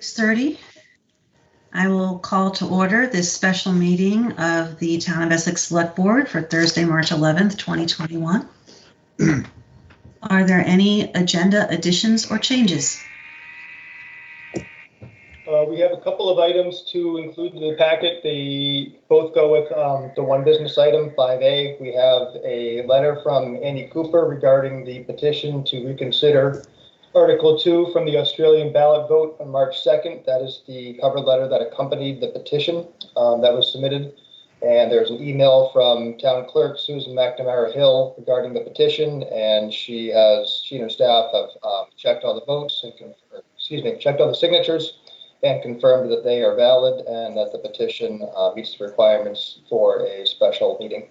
6:30. I will call to order this special meeting of the Town of Essex Select Board for Thursday, March 11th, 2021. Are there any agenda additions or changes? We have a couple of items to include in the packet. They both go with the one business item, 5A. We have a letter from Andy Cooper regarding the petition to reconsider Article 2 from the Australian ballot vote on March 2nd. That is the cover letter that accompanied the petition that was submitted. And there's an email from Town Clerk Susan McNamara Hill regarding the petition, and she and her staff have checked all the votes and checked all the signatures and confirmed that they are valid and that the petition meets the requirements for a special meeting.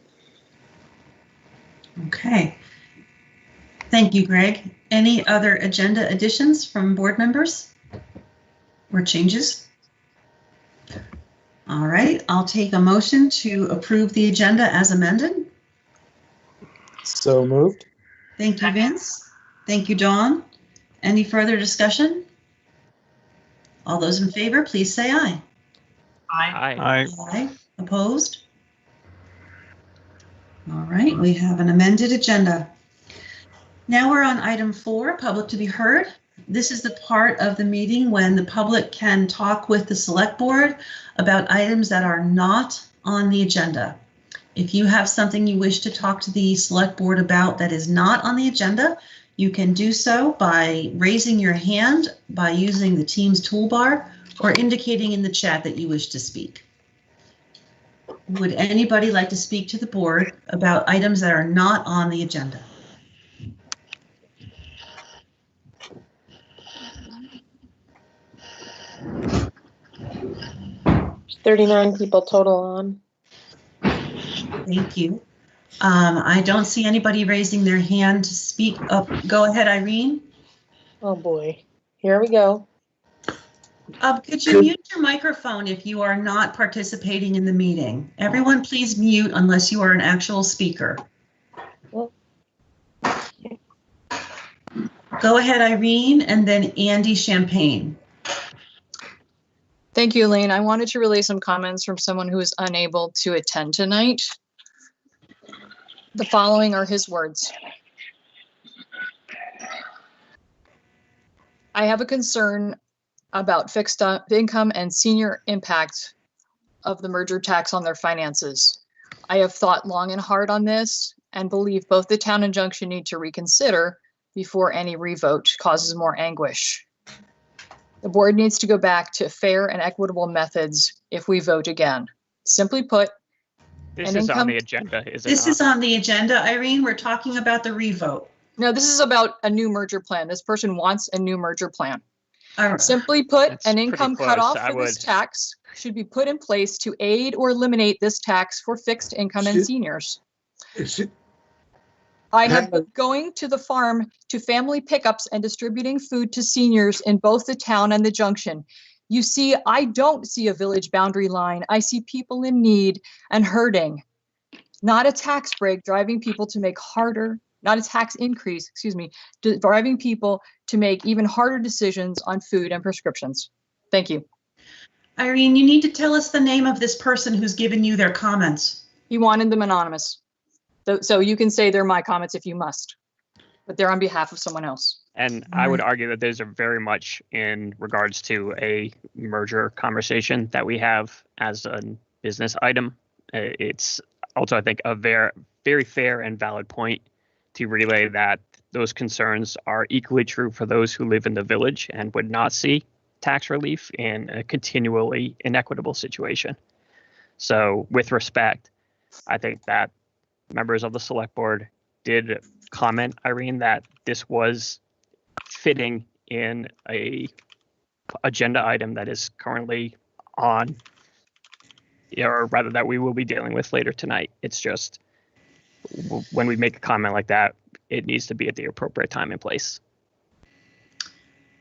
Okay. Thank you, Greg. Any other agenda additions from board members or changes? All right, I'll take a motion to approve the agenda as amended. So moved. Thank you, Vince. Thank you, Dawn. Any further discussion? All those in favor, please say aye. Aye. Aye. Aye. Opposed? All right, we have an amended agenda. Now we're on item 4, public to be heard. This is the part of the meeting when the public can talk with the select board about items that are not on the agenda. If you have something you wish to talk to the select board about that is not on the agenda, you can do so by raising your hand by using the Teams toolbar or indicating in the chat that you wish to speak. Would anybody like to speak to the board about items that are not on the agenda? 39 people total on. Thank you. I don't see anybody raising their hand to speak up. Go ahead, Irene. Oh boy, here we go. Could you mute your microphone if you are not participating in the meeting? Everyone please mute unless you are an actual speaker. Go ahead, Irene, and then Andy Champagne. Thank you, Elaine. I wanted to relay some comments from someone who is unable to attend tonight. The following are his words. I have a concern about fixed income and senior impact of the merger tax on their finances. I have thought long and hard on this and believe both the town and Junction need to reconsider before any revote causes more anguish. The board needs to go back to fair and equitable methods if we vote again. Simply put, this is on the agenda, is it not? This is on the agenda, Irene. We're talking about the revote. No, this is about a new merger plan. This person wants a new merger plan. All right. Simply put, That's an income pretty close. cutoff for this tax should be put in place to aid or eliminate this tax for fixed income and seniors. I have been going to the farm to family pickups and distributing food to seniors in both the town and the Junction. You see, I don't see a village boundary line. I see people in need and hurting. Not a tax break driving people to make harder, not a tax increase, excuse me, driving people to make even harder decisions on food and prescriptions. Thank you. Irene, you need to tell us the name of this person who's given you their comments. He wanted them anonymous. So you can say they're my comments if you must, but they're on behalf of someone else. And I would argue that those are very much in regards to a merger conversation that we have as a business item. It's also, I think, a very fair and valid point to relay that those concerns are equally true for those who live in the village and would not see tax relief in a continually inequitable situation. So with respect, I think that members of the select board did comment, Irene, that this was fitting in a agenda item that is currently on, or rather that we will be dealing with later tonight. It's just when we make a comment like that, it needs to be at the appropriate time and place.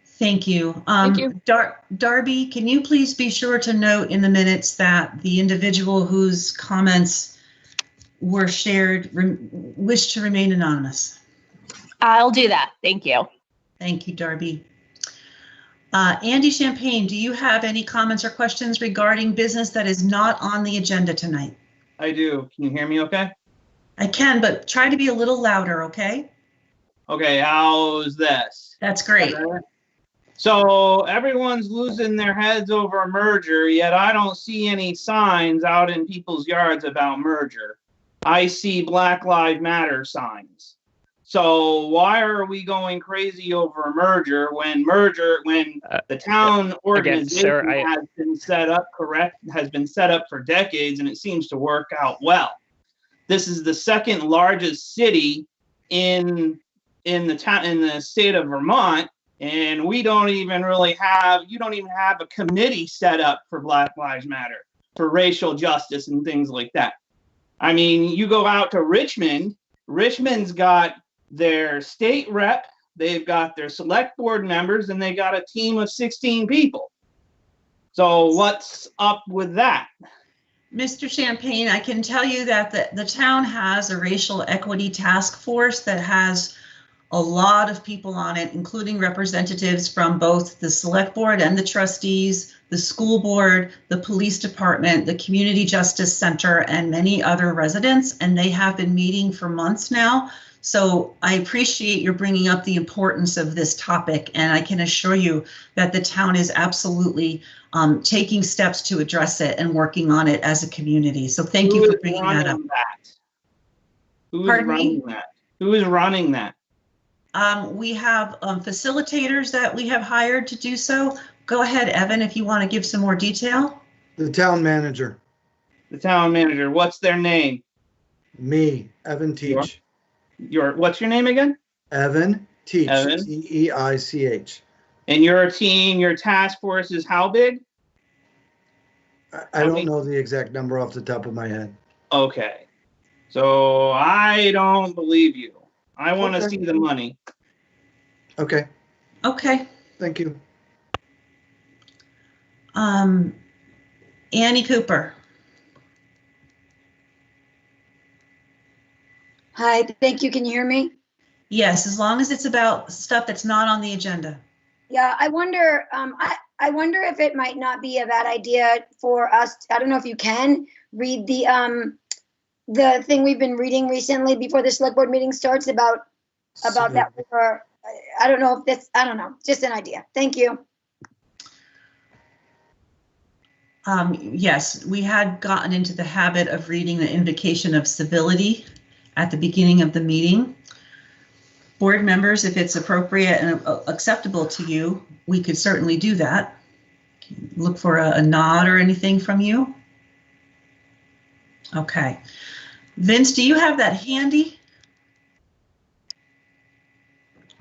Thank you. Thank you. Darby, can you please be sure to note in the minutes that the individual whose comments were shared wish to remain anonymous? I'll do that. Thank you. Thank you, Darby. Andy Champagne, do you have any comments or questions regarding business that is not on the agenda tonight? I do. Can you hear me okay? I can, but try to be a little louder, okay? Okay, how's this? That's great. So everyone's losing their heads over a merger, yet I don't see any signs out in people's yards about merger. I see Black Lives Matter signs. So why are we going crazy over a merger when the town organization sir, has been set up for decades and it seems to work out well? This is the second largest city in the state of Vermont, and you don't even have a committee set up for Black Lives Matter, for racial justice and things like that. I mean, you go out to Richmond, Richmond's got their state rep, they've got their select board members, and they got a team of 16 people. So what's up with that? Mr. Champagne, I can tell you that the town has a racial equity task force that has a lot of people on it, including representatives from both the select board and the trustees, the school board, the police department, the community justice center, and many other residents, and they have been meeting for months now. So I appreciate your bringing up the importance of this topic, and I can assure you that the town is absolutely taking steps to address it and working on it as a community. So thank you for bringing that up. Who is running that? We have facilitators that we have hired to do so. Go ahead, Evan, if you want to give some more detail. The town manager. The town manager. What's their name? Me, Evan Teach. What's your name again? Evan Teach. Evan? Teich. And your team, your task force is how big? I don't know the exact number off the top of my head. Okay. So I don't believe you. I want to see the money. Okay. Okay. Thank you. Annie Cooper. Hi, thank you. Can you hear me? Yes, as long as it's about stuff that's not on the agenda. Yeah, I wonder. I wonder if it might not be a bad idea for us. I don't know if you can read the thing we've been reading recently before the select board meeting starts about that. Or I don't know if that's. I don't know. Just an idea. Thank you. Yes, we had gotten into the habit of reading the invocation of civility at the beginning of the meeting. Board members, if it's appropriate and acceptable to you, we could certainly do that. Look for a nod or anything from you. Okay. Vince, do you have that handy?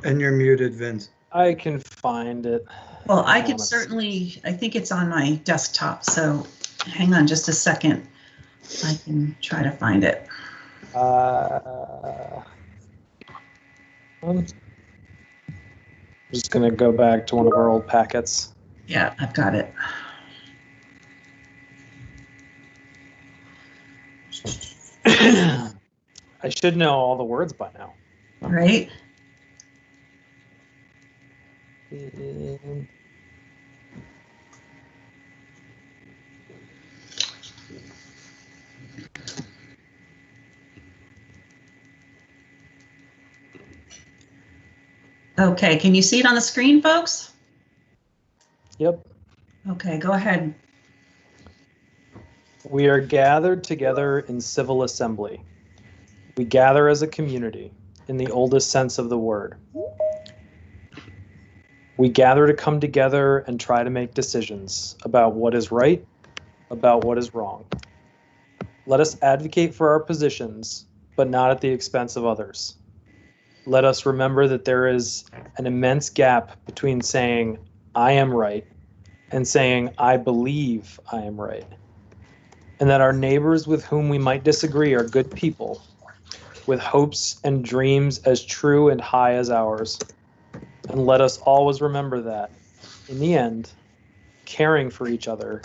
And you're muted, Vince. I can find it. Well, I could certainly, I think it's on my desktop, so hang on just a second. I can try to find it. I'm just going to go back to one of our old packets. Yeah, I've got it. I should know all the words by now. All right. Okay, can you see it on the screen, folks? Yep. Okay, go ahead. We are gathered together in civil assembly. We gather as a community in the oldest sense of the word. We gather to come together and try to make decisions about what is right, about what is wrong. Let us advocate for our positions, but not at the expense of others. Let us remember that there is an immense gap between saying, I am right, and saying, I believe I am right. And that our neighbors with whom we might disagree are good people, with hopes and dreams as true and high as ours. And let us always remember that, in the end, caring for each other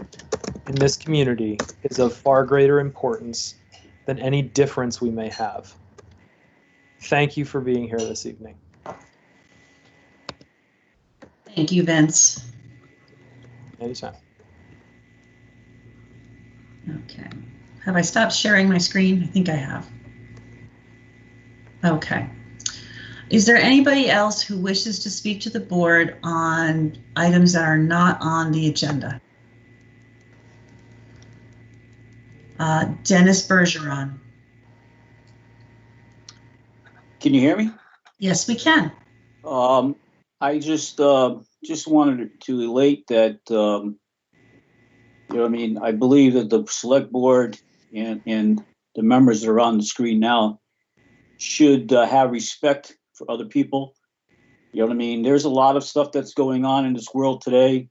in this community is of far greater importance than any difference we may have. Thank you for being here this evening. Thank you, Vince. Anytime. Okay. Have I stopped sharing my screen? I think I have. Okay. Is there anybody else who wishes to speak to the board on items that are not on the agenda? Dennis Bergeron. Can you hear me? Yes, we can. I just wanted to relate that, you know what I mean, I believe that the select board and the members that are on the screen now should have respect for other people. You know what I mean? There's a lot of stuff that's going on in this world today.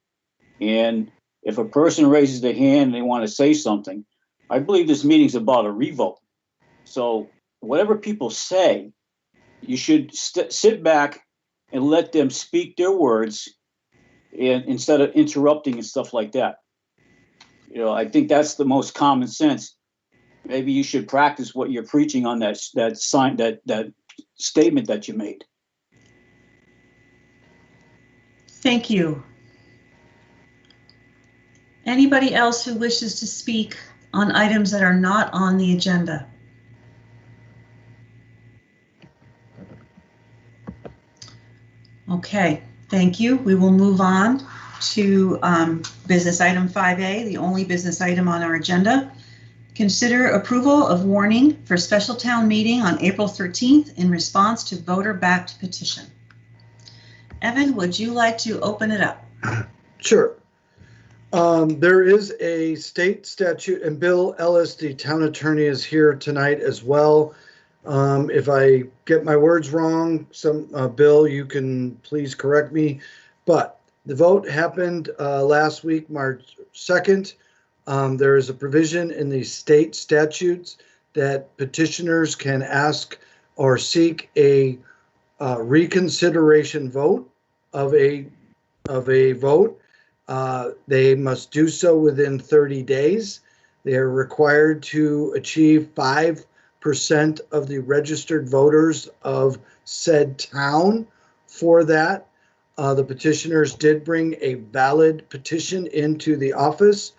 And if a person raises their hand and they want to say something, I believe this meeting's about a revote. So whatever people say, you should sit back and let them speak their words, and instead of interrupting and stuff like that. You know, I think that's the most common sense. Maybe you should practice what you're preaching on that statement that you made. Thank you. Anybody else who wishes to speak on items that are not on the agenda? Okay, thank you. We will move on to business item 5A, the only business item on our agenda. Consider approval of warning for special town meeting on April 13th in response to voter-backed petition. Evan, would you like to open it up? Sure. There is a state statute, and Bill Ellis, the town attorney, is here tonight as well. If I get my words wrong, Bill, you can please correct me. But the vote happened last week, March 2nd. There is a provision in the state statutes that petitioners can ask or seek a reconsideration vote of a vote. They must do so within 30 days. They are required to achieve 5% of the registered voters of said town for that. The petitioners did bring a valid petition into the office.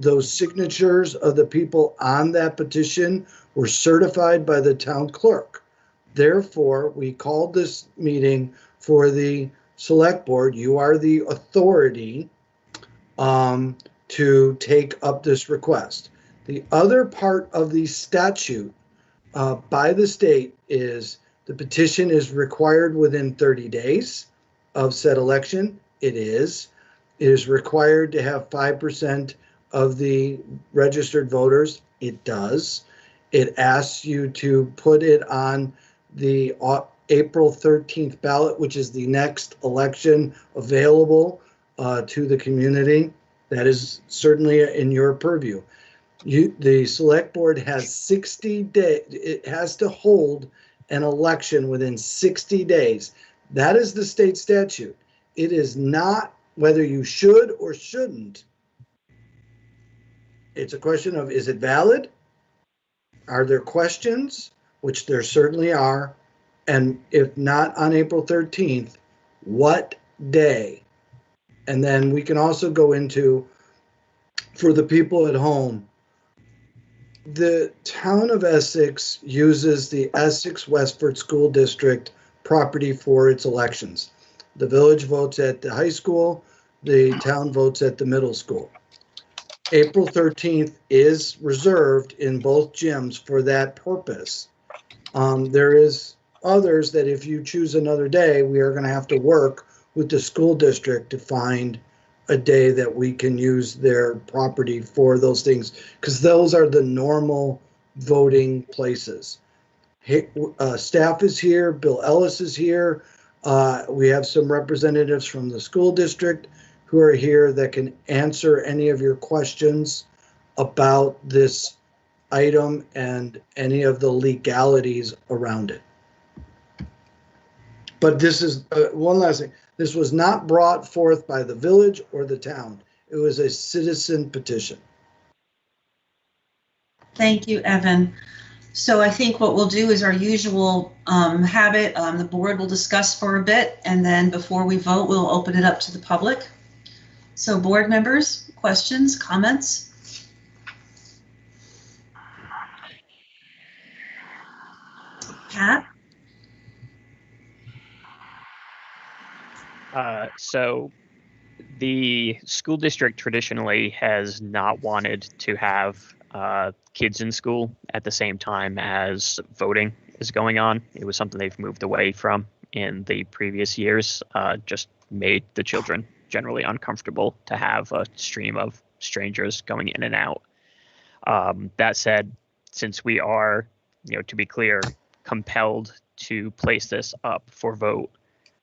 Those signatures of the people on that petition were certified by the town clerk. Therefore, we called this meeting for the select board. You are the authority to take up this request. The other part of the statute by the state is the petition is required within 30 days of said election. It is required to have 5% of the registered voters. It does. It asks you to put it on the April 13th ballot, which is the next election available to the community. That is certainly in your purview. The select board has 60 days. It has to hold an election within 60 days. That is the state statute. It is not whether you should or shouldn't. It's a question of, is it valid? Are there questions? Which there certainly are. And if not on April 13th, what day? And then we can also go into, for the people at home, the town of Essex uses the Essex Westford School District property for its elections. The village votes at the high school, the town votes at the middle school. April 13th is reserved in both gyms for that purpose. There is others that if you choose another day, we are going to have to work with the school district to find a day that we can use their property for those things, because those are the normal voting places. Staff is here, Bill Ellis is here. We have some representatives from the school district who are here that can answer any of your questions about this item and any of the legalities around it. But this is one last thing. This was not brought forth by the village or the town. It was a citizen petition. Thank you, Evan. So I think what we'll do is our usual habit. The board will discuss for a bit, and then before we vote, we'll open it up to the public. So board members, questions, comments? Pat? So the school district traditionally has not wanted to have kids in school at the same time as voting is going on. It was something they've moved away from in the previous years, just made the children generally uncomfortable to have a stream of strangers going in and out. That said, since we are, to be clear, compelled to place this up for vote,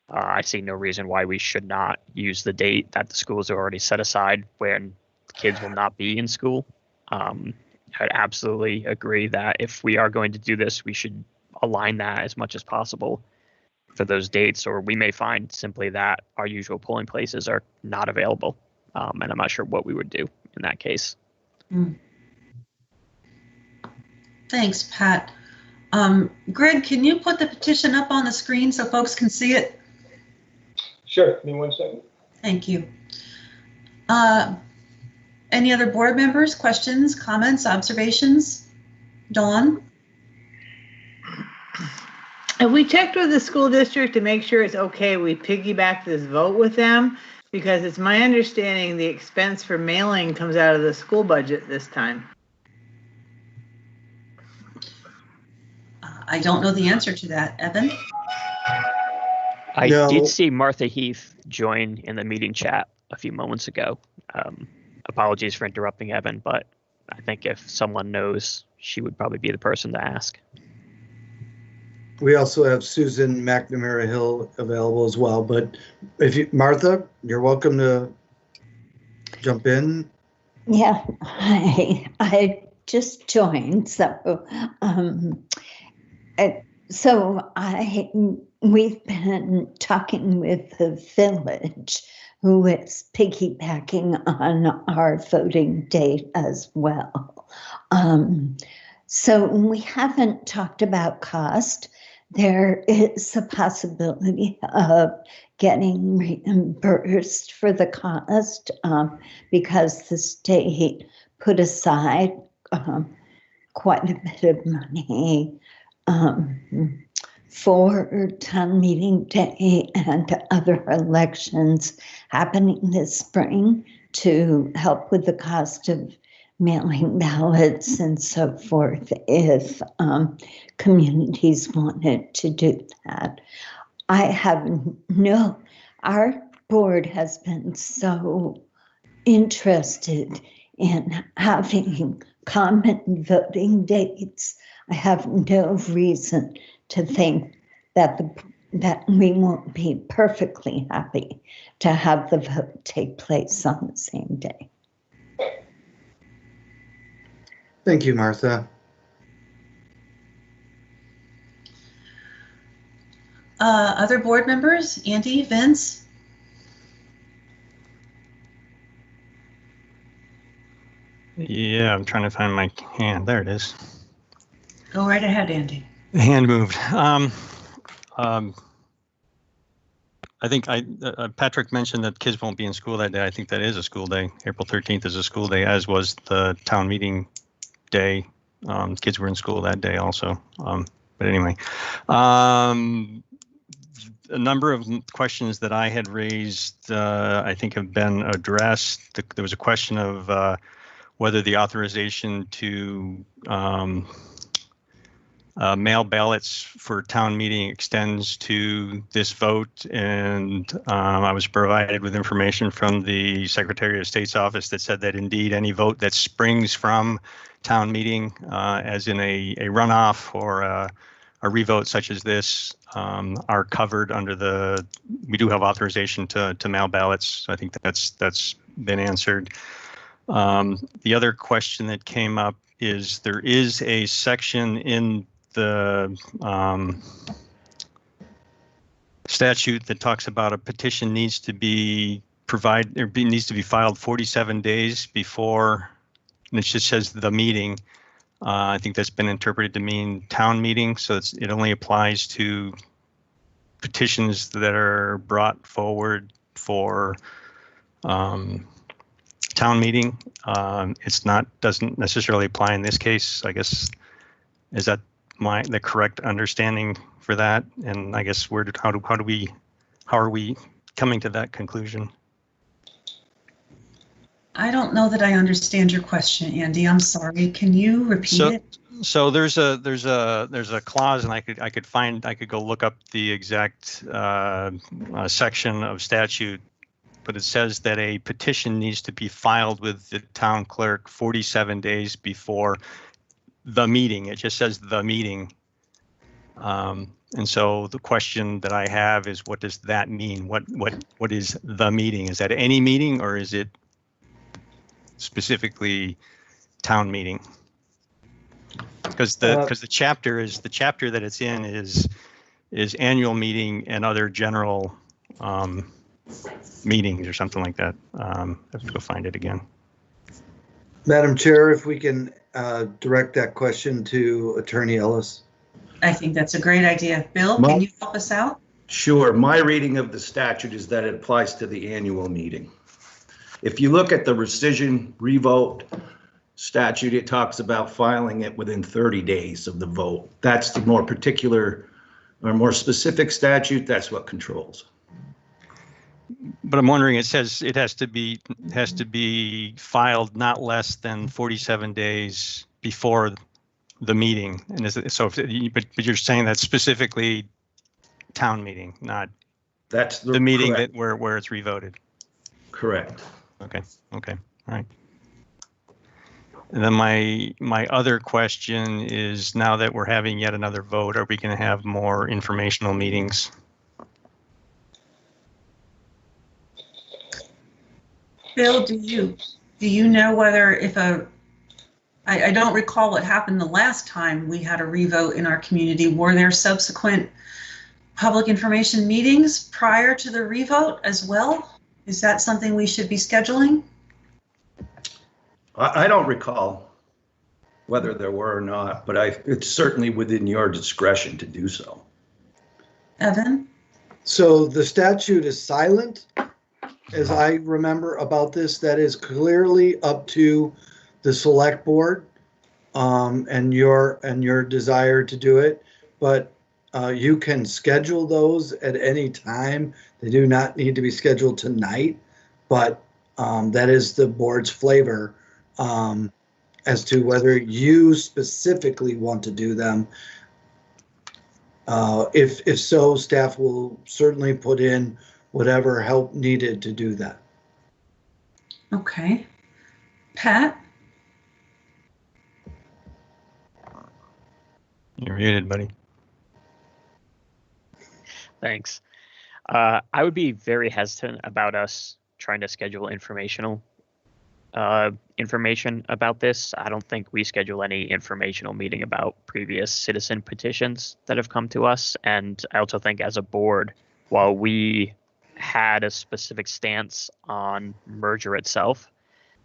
I see no reason why we should not use the date that the schools are already set aside when kids will not be in school. I'd absolutely agree that if we are going to do this, we should align that as much as possible for those dates, or we may find simply that our usual polling places are not available. And I'm not sure what we would do in that case. Thanks, Pat. Greg, can you put the petition up on the screen so folks can see it? Sure, give me 1 second. Thank you. Any other board members, questions, comments, observations? Dawn? Have we checked with the school district to make sure it's okay we piggyback this vote with them? Because it's my understanding the expense for mailing comes out of the school budget this time. I don't know the answer to that. Evan? I No. did see Martha Heath join in the meeting chat a few moments ago. Apologies for interrupting, Evan, but I think if someone knows, she would probably be the person to ask. We also have Susan McNamara Hill available as well, but if you, Martha, you're welcome to jump in. Yeah, I just joined, so we've been talking with the village, who is piggybacking on our voting date as well. So we haven't talked about cost. There is a possibility of getting reimbursed for the cost because the state put aside quite a bit of money for town meeting day and other elections happening this spring to help with the cost of mailing ballots and so forth if communities wanted to do that. Our board has been so interested in having common voting dates. I have no reason to think that we won't be perfectly happy to have the vote take place on the same day. Thank you, Martha. Other board members? Andy, Vince? Yeah, I'm trying to find my hand. There it is. Go right ahead, Andy. Hand moved. I think Patrick mentioned that kids won't be in school that day. I think that is a school day. April 13th is a school day, as was the town meeting day. Kids were in school that day also. But anyway, a number of questions that I had raised, I think have been addressed. There was a question of whether the authorization to mail ballots for town meeting extends to this vote, and I was provided with information from the Secretary of State's office that said that indeed any vote that springs from town meeting, as in a runoff or a revote such as this, are covered under we do have authorization to mail ballots. So I think that's been answered. The other question that came up is there is a section in the statute that talks about a petition needs to be filed 47 days before, and it just says the meeting. I think that's been interpreted to mean town meeting, so it only applies to petitions that are brought forward for town meeting. Doesn't necessarily apply in this case, I guess. Is that the correct understanding for that? And I guess how are we coming to that conclusion? I don't know that I understand your question, Andy. I'm sorry. Can you repeat it? So there's a clause, and I could go look up the exact section of statute, but it says that a petition needs to be filed with the town clerk 47 days before the meeting. It just says the meeting. And so the question that I have is, what does that mean? What is the meeting? Is that any meeting, or is it specifically town meeting? Because the chapter that it's in is annual meeting and other general meetings or something like that. I have to go find it again. Madam Chair, if we can direct that question to Attorney Ellis. I think that's a great idea. Bill, can you help us out? Sure. My reading of the statute is that it applies to the annual meeting. If you look at the rescission revote statute, it talks about filing it within 30 days of the vote. That's the more particular or more specific statute. That's what controls. But I'm wondering, it says it has to be filed not less than 47 days before the meeting. And but you're saying that's specifically town meeting, not that's the meeting that where it's revoted. Correct. Okay. All right. And then my other question is, now that we're having yet another vote, are we going to have more informational meetings? Bill, do you know whether I don't recall what happened the last time we had a revote in our community. Were there subsequent public information meetings prior to the revote as well? Is that something we should be scheduling? I don't recall whether there were or not, but it's certainly within your discretion to do so. Evan? So the statute is silent, as I remember about this. That is clearly up to the select board and your desire to do it. But you can schedule those at any time. They do not need to be scheduled tonight, but that is the board's flavor as to whether you specifically want to do them. If so, staff will certainly put in whatever help needed to do that. Okay. Pat? You're muted, buddy. Thanks. I would be very hesitant about us trying to schedule information about this. I don't think we schedule any informational meeting about previous citizen petitions that have come to us. And I also think as a board, while we had a specific stance on merger itself,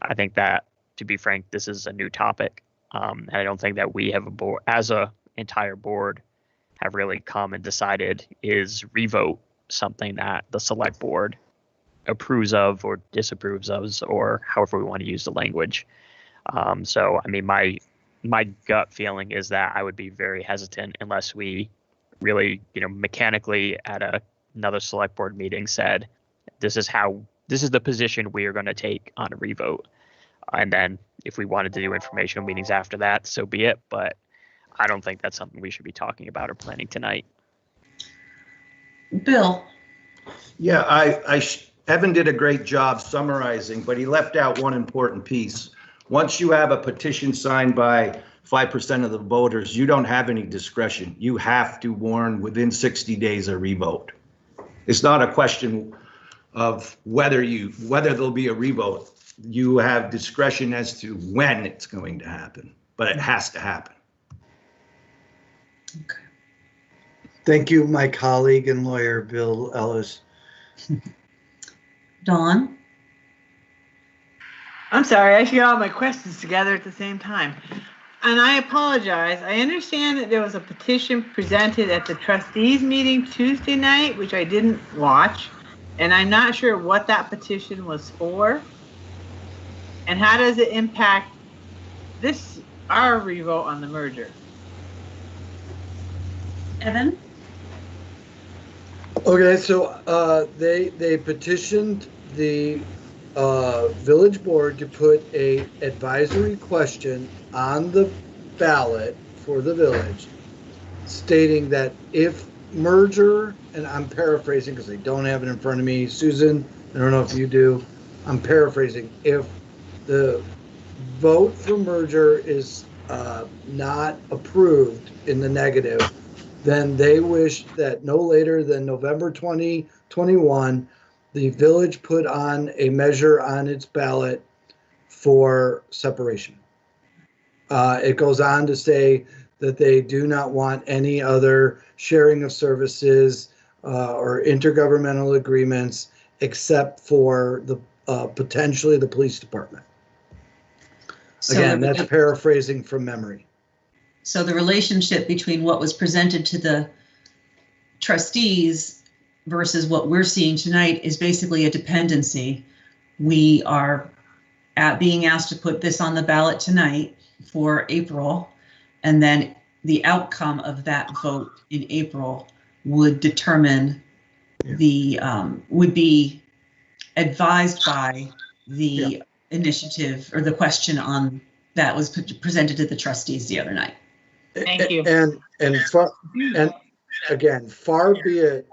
I think that, to be frank, this is a new topic. And I don't think that we have a board, as a entire board, have really come and decided is revote something that the select board approves of or disapproves of, or however we want to use the language. So, I mean, my gut feeling is that I would be very hesitant unless we really, mechanically at another select board meeting said, this is the position we are going to take on a revote. And then if we wanted to do informational meetings after that, so be it. But I don't think that's something we should be talking about or planning tonight. Bill? Yeah, Evan did a great job summarizing, but he left out one important piece. Once you have a petition signed by 5% of the voters, you don't have any discretion. You have to warn within 60 days a revote. It's not a question of whether there'll be a revote. You have discretion as to when it's going to happen, but it has to happen. Okay. Thank you, my colleague and lawyer, Bill Ellis. Dawn? I'm sorry, I should get all my questions together at the same time. And I apologize. I understand that there was a petition presented at the trustees meeting Tuesday night, which I didn't watch. And I'm not sure what that petition was for. And how does it impact our revote on the merger? Evan? Okay, so they petitioned the village board to put a advisory question on the ballot for the village, stating that if merger, and I'm paraphrasing because I don't have it in front of me, Susan, I don't know if you do, I'm paraphrasing, if the vote for merger is not approved in the negative, then they wish that no later than November 2021, the village put on a measure on its ballot for separation. It goes on to say that they do not want any other sharing of services or intergovernmental agreements except for the potentially the police department. Again, that's paraphrasing from memory. So the relationship between what was presented to the trustees versus what we're seeing tonight is basically a dependency. We are being asked to put this on the ballot tonight for April, and then the outcome of that vote in April would determine would be advised by the initiative or the question on that was presented to the trustees the other night. Thank you. And again, far be it,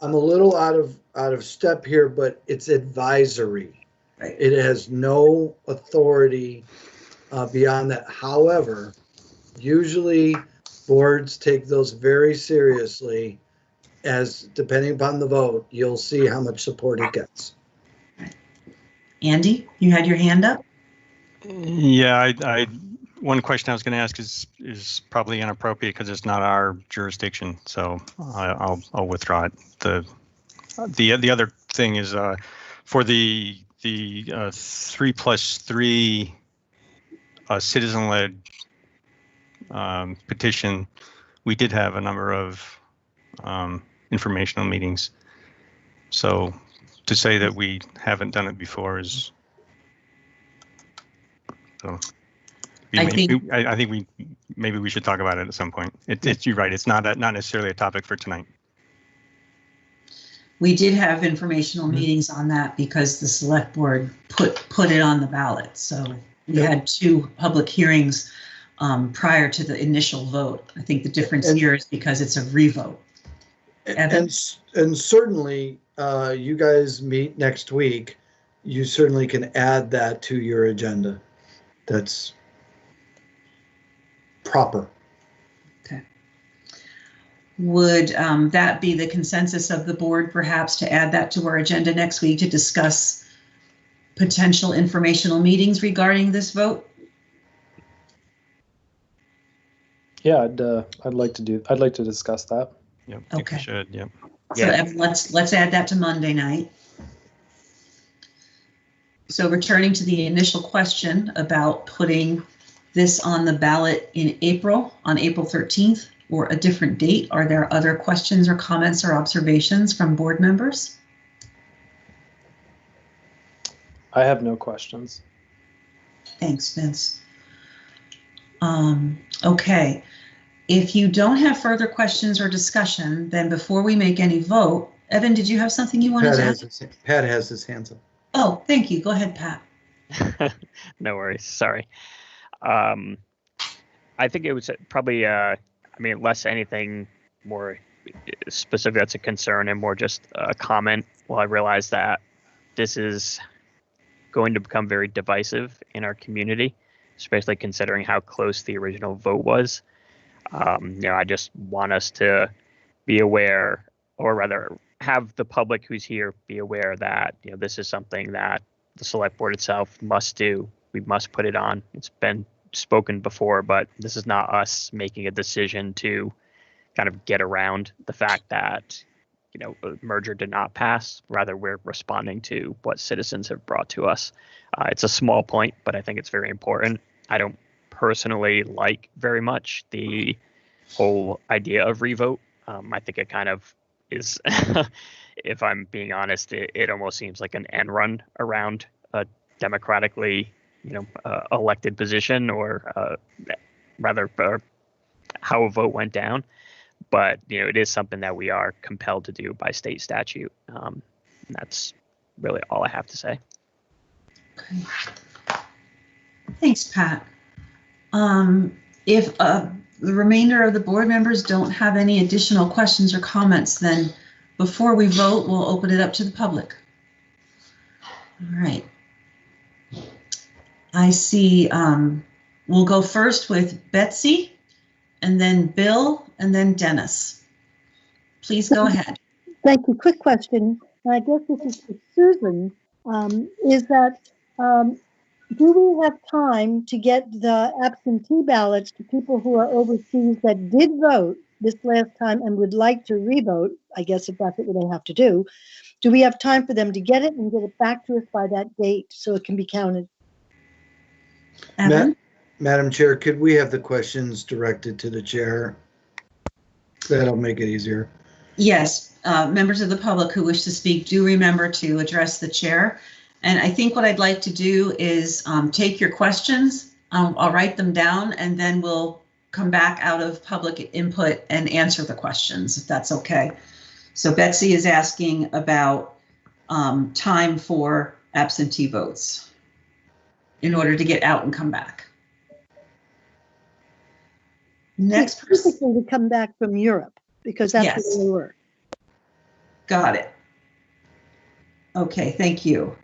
I'm a little out of step here, but it's advisory. Right. It has no authority beyond that. However, usually boards take those very seriously, as depending upon the vote, you'll see how much support it gets. Andy, you had your hand up? Yeah, I one question I was going to ask is probably inappropriate because it's not our jurisdiction, so I'll withdraw it. The other thing is for the 3+3 citizen-led petition, we did have a number of informational meetings. So to say that we haven't done it before is so. I think maybe we should talk about it at some point. You're right. It's not necessarily a topic for tonight. We did have informational meetings on that because the select board put it on the ballot. So we had 2 public hearings prior to the initial vote. I think the difference here is because it's a revote. And certainly, you guys meet next week. You certainly can add that to your agenda. That's proper. Okay. Would that be the consensus of the board, perhaps, to add that to our agenda next week to discuss potential informational meetings regarding this vote? Yeah, I'd like to discuss that. Yep. I think we should. Yep. So let's add that to Monday night. So returning to the initial question about putting this on the ballot in April, on April 13th, or a different date, are there other questions or comments or observations from board members? I have no questions. Thanks, Vince. Okay. If you don't have further questions or discussion, then before we make any vote, Evan, did you have something you wanted to add? Pat has his hands up. Oh, thank you. Go ahead, Pat. No worries. Sorry. I think it was probably, less anything more specific that's a concern and more just a comment. Well, I realize that this is going to become very divisive in our community, especially considering how close the original vote was. I just want us to be aware, or rather have the public who's here be aware that, this is something that the select board itself must do. We must put it on. It's been spoken before, but this is not us making a decision to kind of get around the fact that, a merger did not pass. Rather, we're responding to what citizens have brought to us. It's a small point, but I think it's very important. I don't personally like very much the whole idea of revote. I think it kind of is, if I'm being honest, it almost seems like an end run around a democratically, elected position, or rather how a vote went down. But it is something that we are compelled to do by state statute. That's really all I have to say. Okay. Thanks, Pat. If the remainder of the board members don't have any additional questions or comments, then before we vote, we'll open it up to the public. All right. I see, we'll go first with Betsy, and then Bill, and then Dennis. Please go ahead. Thank you. Quick question. I guess this is for Susan. Is that, do we have time to get the absentee ballots to people who are overseas that did vote this last time and would like to revote? I guess if that's what they have to do. Do we have time for them to get it and get it back to us by that date so it can be counted? Madam Chair, could we have the questions directed to the chair? That'll make it easier. Yes, members of the public who wish to speak, do remember to address the chair. And I think what I'd like to do is take your questions. I'll write them down, and then we'll come back out of public input and answer the questions, if that's okay. So Betsy is asking about time for absentee votes in order to get out and come back. Next person. Specifically to come back from Europe, because that's Yes. where they were. Got it. Okay, thank you.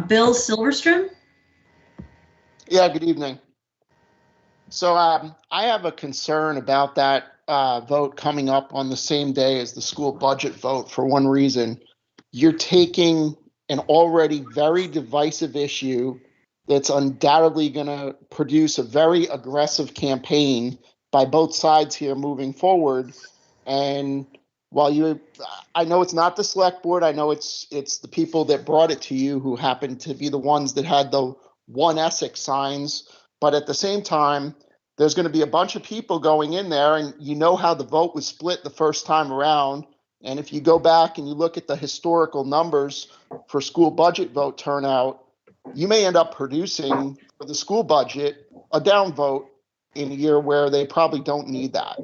Bill Silverstrom? Yeah, good evening. So I have a concern about that vote coming up on the same day as the school budget vote for one reason. You're taking an already very divisive issue that's undoubtedly going to produce a very aggressive campaign by both sides here moving forward. And while I know it's not the select board, I know it's the people that brought it to you who happen to be the ones that had the one Essex signs. But at the same time, there's going to be a bunch of people going in there, and you know how the vote was split the first time around. And if you go back and you look at the historical numbers for school budget vote turnout, you may end up producing for the school budget a downvote in a year where they probably don't need that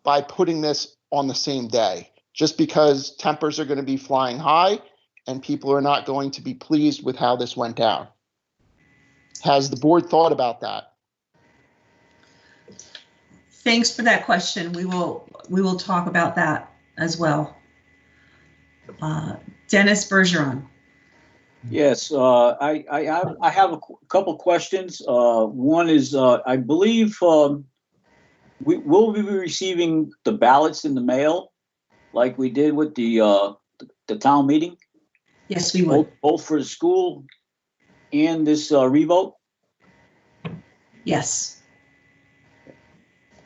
by putting this on the same day, just because tempers are going to be flying high and people are not going to be pleased with how this went down. Has the board thought about that? Thanks for that question. We will talk about that as well. Dennis Bergeron. Yes, I have a couple questions. One is, I believe we will be receiving the ballots in the mail like we did with the town meeting. Yes, we will. Both for the school and this revote? Yes.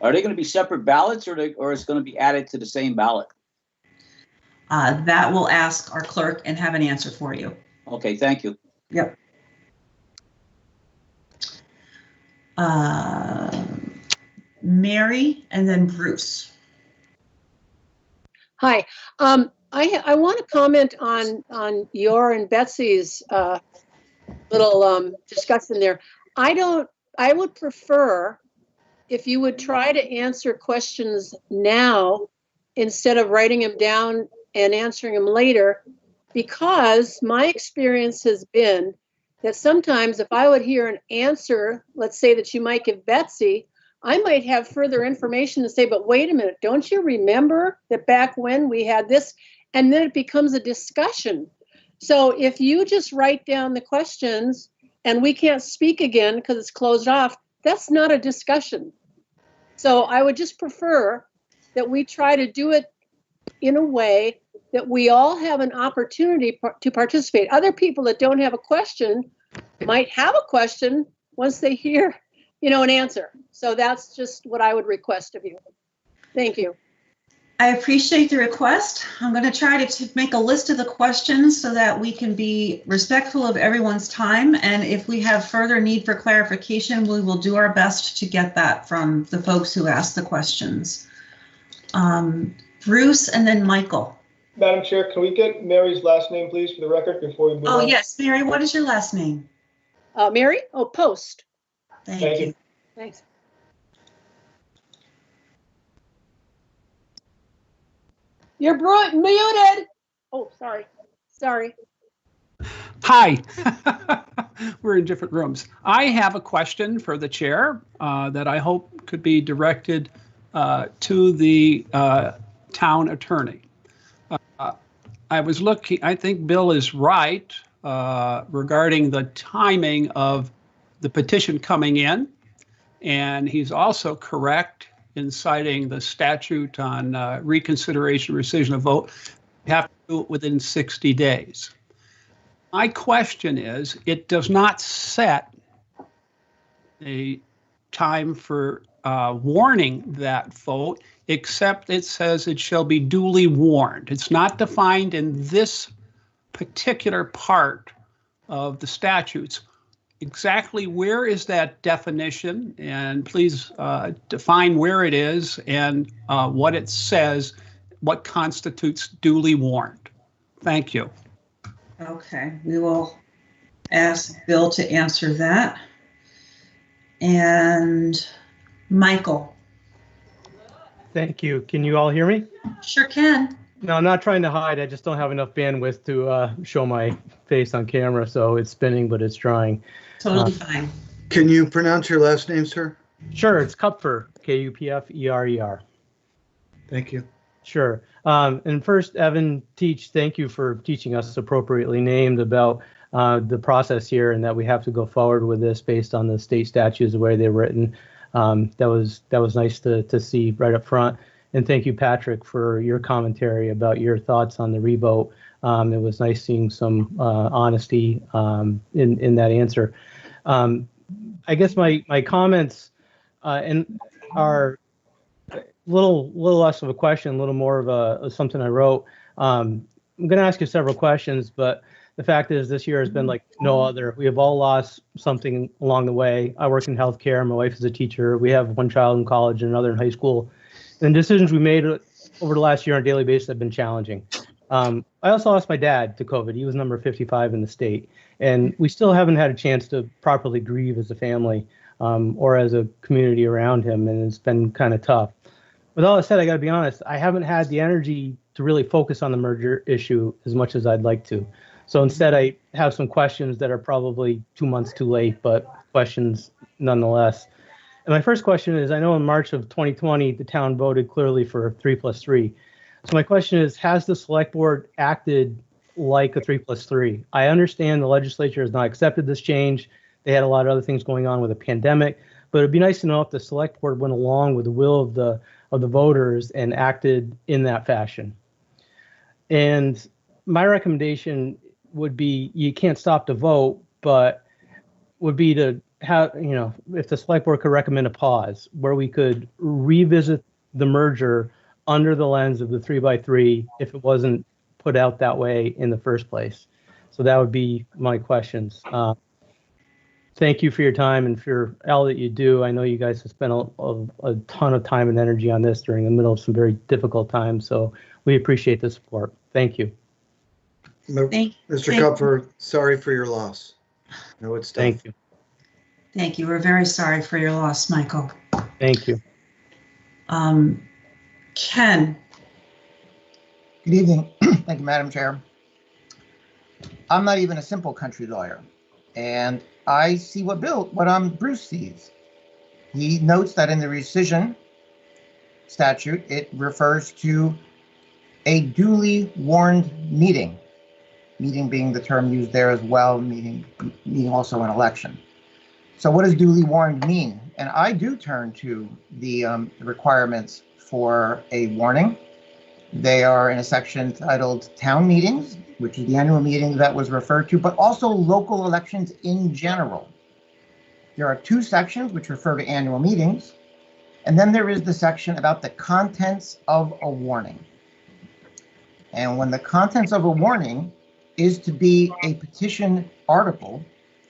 Are they going to be separate ballots, or is it going to be added to the same ballot? That will ask our clerk and have an answer for you. Okay, thank you. Yep. Mary and then Bruce. Hi, I want to comment on your and Betsy's little discussion there. I would prefer if you would try to answer questions now instead of writing them down and answering them later, because my experience has been that sometimes if I would hear an answer, let's say that you might give Betsy, I might have further information to say, but wait a minute, don't you remember that back when we had this? And then it becomes a discussion. So if you just write down the questions and we can't speak again because it's closed off, that's not a discussion. So I would just prefer that we try to do it in a way that we all have an opportunity to participate. Other people that don't have a question might have a question once they hear, an answer. So that's just what I would request of you. Thank you. I appreciate the request. I'm going to try to make a list of the questions so that we can be respectful of everyone's time. And if we have further need for clarification, we will do our best to get that from the folks who asked the questions. Bruce and then Michael. Madam Chair, can we get Mary's last name, please, for the record before we move on? Oh, yes, Mary, what is your last name? Mary? Oh, Post. Thank you. Thanks. You're muted. Oh, sorry. Sorry. Hi. We're in different rooms. I have a question for the chair that I hope could be directed to the town attorney. I was looking, I think Bill is right regarding the timing of the petition coming in. And he's also correct in citing the statute on reconsideration, rescission of vote. You have to do it within 60 days. My question is, it does not set a time for warning that vote, except it says it shall be duly warned. It's not defined in this particular part of the statutes. Exactly where is that definition? And please define where it is and what it says, what constitutes duly warned. Thank you. Okay, we will ask Bill to answer that. And Michael. Thank you. Can you all hear me? Sure can. No, I'm not trying to hide. I just don't have enough bandwidth to show my face on camera, so it's spinning, but it's drying. Totally fine. Can you pronounce your last name, sir? Sure, it's Kupfer, Kupferer. Thank you. Sure. And first, Evan, thank you for teaching us appropriately named about the process here and that we have to go forward with this based on the state statutes, the way they're written. That was nice to see right up front. And thank you, Patrick, for your commentary about your thoughts on the revote. It was nice seeing some honesty in that answer. I guess my comments are a little less of a question, a little more of something I wrote. I'm going to ask you several questions, but the fact is this year has been like no other. We have all lost something along the way. I work in healthcare. My wife is a teacher. We have one child in college and another in high school. And decisions we made over the last year on a daily basis have been challenging. I also lost my dad to COVID. He was number 55 in the state. And we still haven't had a chance to properly grieve as a family or as a community around him. And it's been kind of tough. With all that said, I got to be honest, I haven't had the energy to really focus on the merger issue as much as I'd like to. So instead, I have some questions that are probably 2 months too late, but questions nonetheless. And my first question is, I know in March of 2020, the town voted clearly for 3+3. So my question is, has the select board acted like a 3+3? I understand the legislature has not accepted this change. They had a lot of other things going on with the pandemic, but it'd be nice to know if the select board went along with the will of the voters and acted in that fashion. And my recommendation would be, you can't stop the vote, but would be to have, if the select board could recommend a pause where we could revisit the merger under the lens of the 3x3 if it wasn't put out that way in the first place. So that would be my questions. Thank you for your time and for all that you do. I know you guys have spent a ton of time and energy on this during the middle of some very difficult times. So we appreciate the support. Thank you. Mr. Kupfer, sorry for your loss. No, it's tough. Thank you. Thank you. We're very sorry for your loss, Michael. Thank you. Ken. Good evening. Thank you, Madam Chair. I'm not even a simple country lawyer, and I see what Bruce sees. He notes that in the rescission statute, it refers to a duly warned meeting. Meeting being the term used there as well, meeting also an election. So what does duly warned mean? And I do turn to the requirements for a warning. They are in a section titled Town Meetings, which is the annual meeting that was referred to, but also local elections in general. There are two sections which refer to annual meetings, and then there is the section about the contents of a warning. And when the contents of a warning is to be a petition article,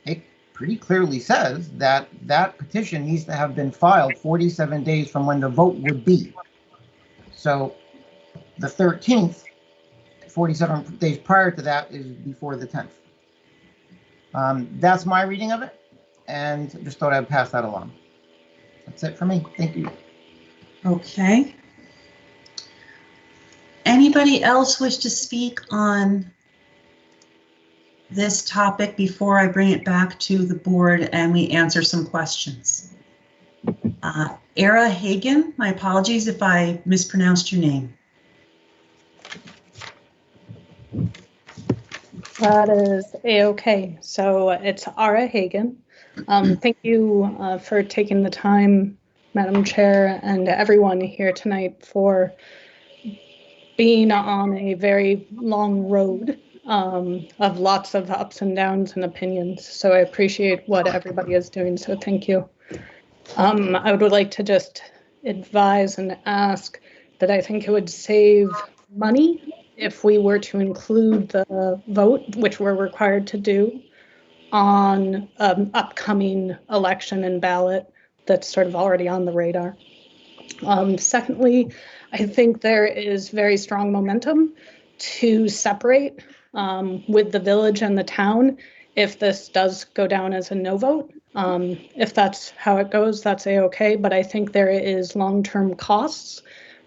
it pretty clearly says that that petition needs to have been filed 47 days from when the vote would be. So The 13th, 47 days prior to that, is before the 10th. That's my reading of it, and just thought I'd pass that along. That's it for me. Thank you. Okay. Anybody else wish to speak on this topic before I bring it back to the board and we answer some questions? Era Hagen, my apologies if I mispronounced your name. That is a-okay. So it's Ara Hagen. Thank you for taking the time, Madam Chair, and everyone here tonight for being on a very long road of lots of ups and downs and opinions. So I appreciate what everybody is doing. So thank you. I would like to just advise and ask that I think it would save money if we were to include the vote, which we're required to do, on upcoming election and ballot that's sort of already on the radar. Secondly, I think there is very strong momentum to separate with the village and the town if this does go down as a no vote. If that's how it goes, that's a-okay, but I think there is long-term costs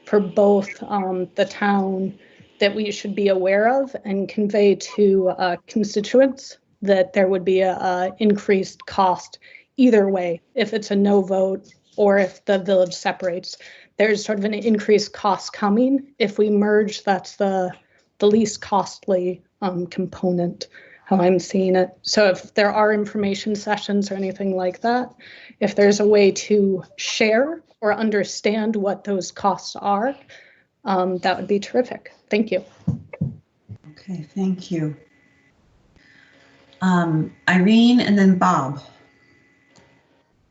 for both the town that we should be aware of and convey to constituents that there would be a increased cost either way, if it's a no vote or if the village separates. There's sort of an increased cost coming. If we merge, that's the least costly component, how I'm seeing it. So if there are information sessions or anything like that, if there's a way to share or understand what those costs are, that would be terrific. Thank you. Okay, thank you. Irene and then Bob.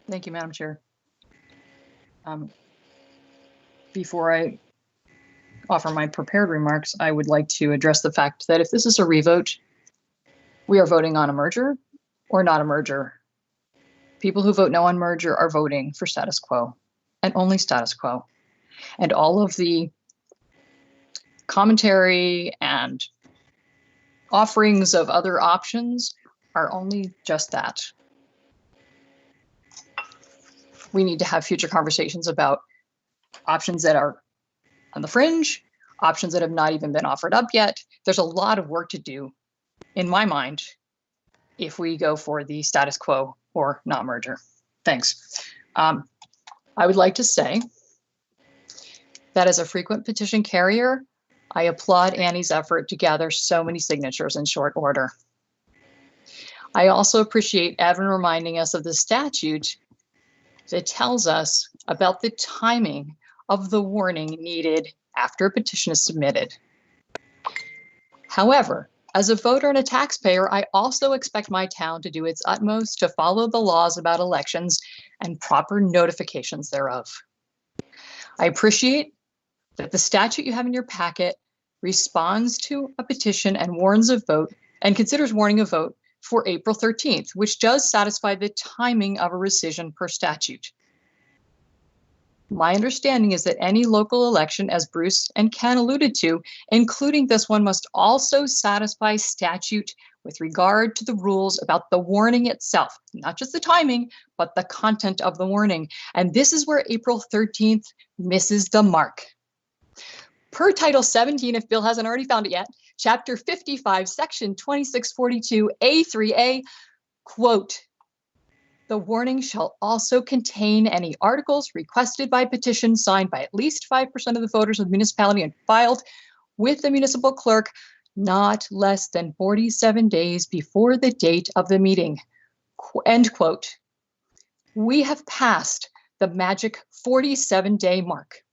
Thank you, Madam Chair. Before I offer my prepared remarks, I would like to address the fact that if this is a revote, we are voting on a merger or not a merger. People who vote no on merger are voting for status quo and only status quo. And all of the commentary and offerings of other options are only just that. We need to have future conversations about options that are on the fringe, options that have not even been offered up yet. There's a lot of work to do, in my mind, if we go for the status quo or not merger. Thanks. I would like to say that as a frequent petition carrier, I applaud Annie's effort to gather so many signatures in short order. I also appreciate Evan reminding us of the statute that tells us about the timing of the warning needed after a petition is submitted. However, as a voter and a taxpayer, I also expect my town to do its utmost to follow the laws about elections and proper notifications thereof. I appreciate that the statute you have in your packet responds to a petition and warns a vote and considers warning a vote for April 13th, which does satisfy the timing of a rescission per statute. My understanding is that any local election, as Bruce and Ken alluded to, including this one, must also satisfy statute with regard to the rules about the warning itself, not just the timing, but the content of the warning. And this is where April 13th misses the mark. Per Title 17, if Bill hasn't already found it yet, Chapter 55, Section 2642, A3A, quote, "The warning shall also contain any articles requested by petition signed by at least 5% of the voters of the municipality and filed with the municipal clerk not less than 47 days before the date of the meeting." End quote. We have passed the magic 47-day mark.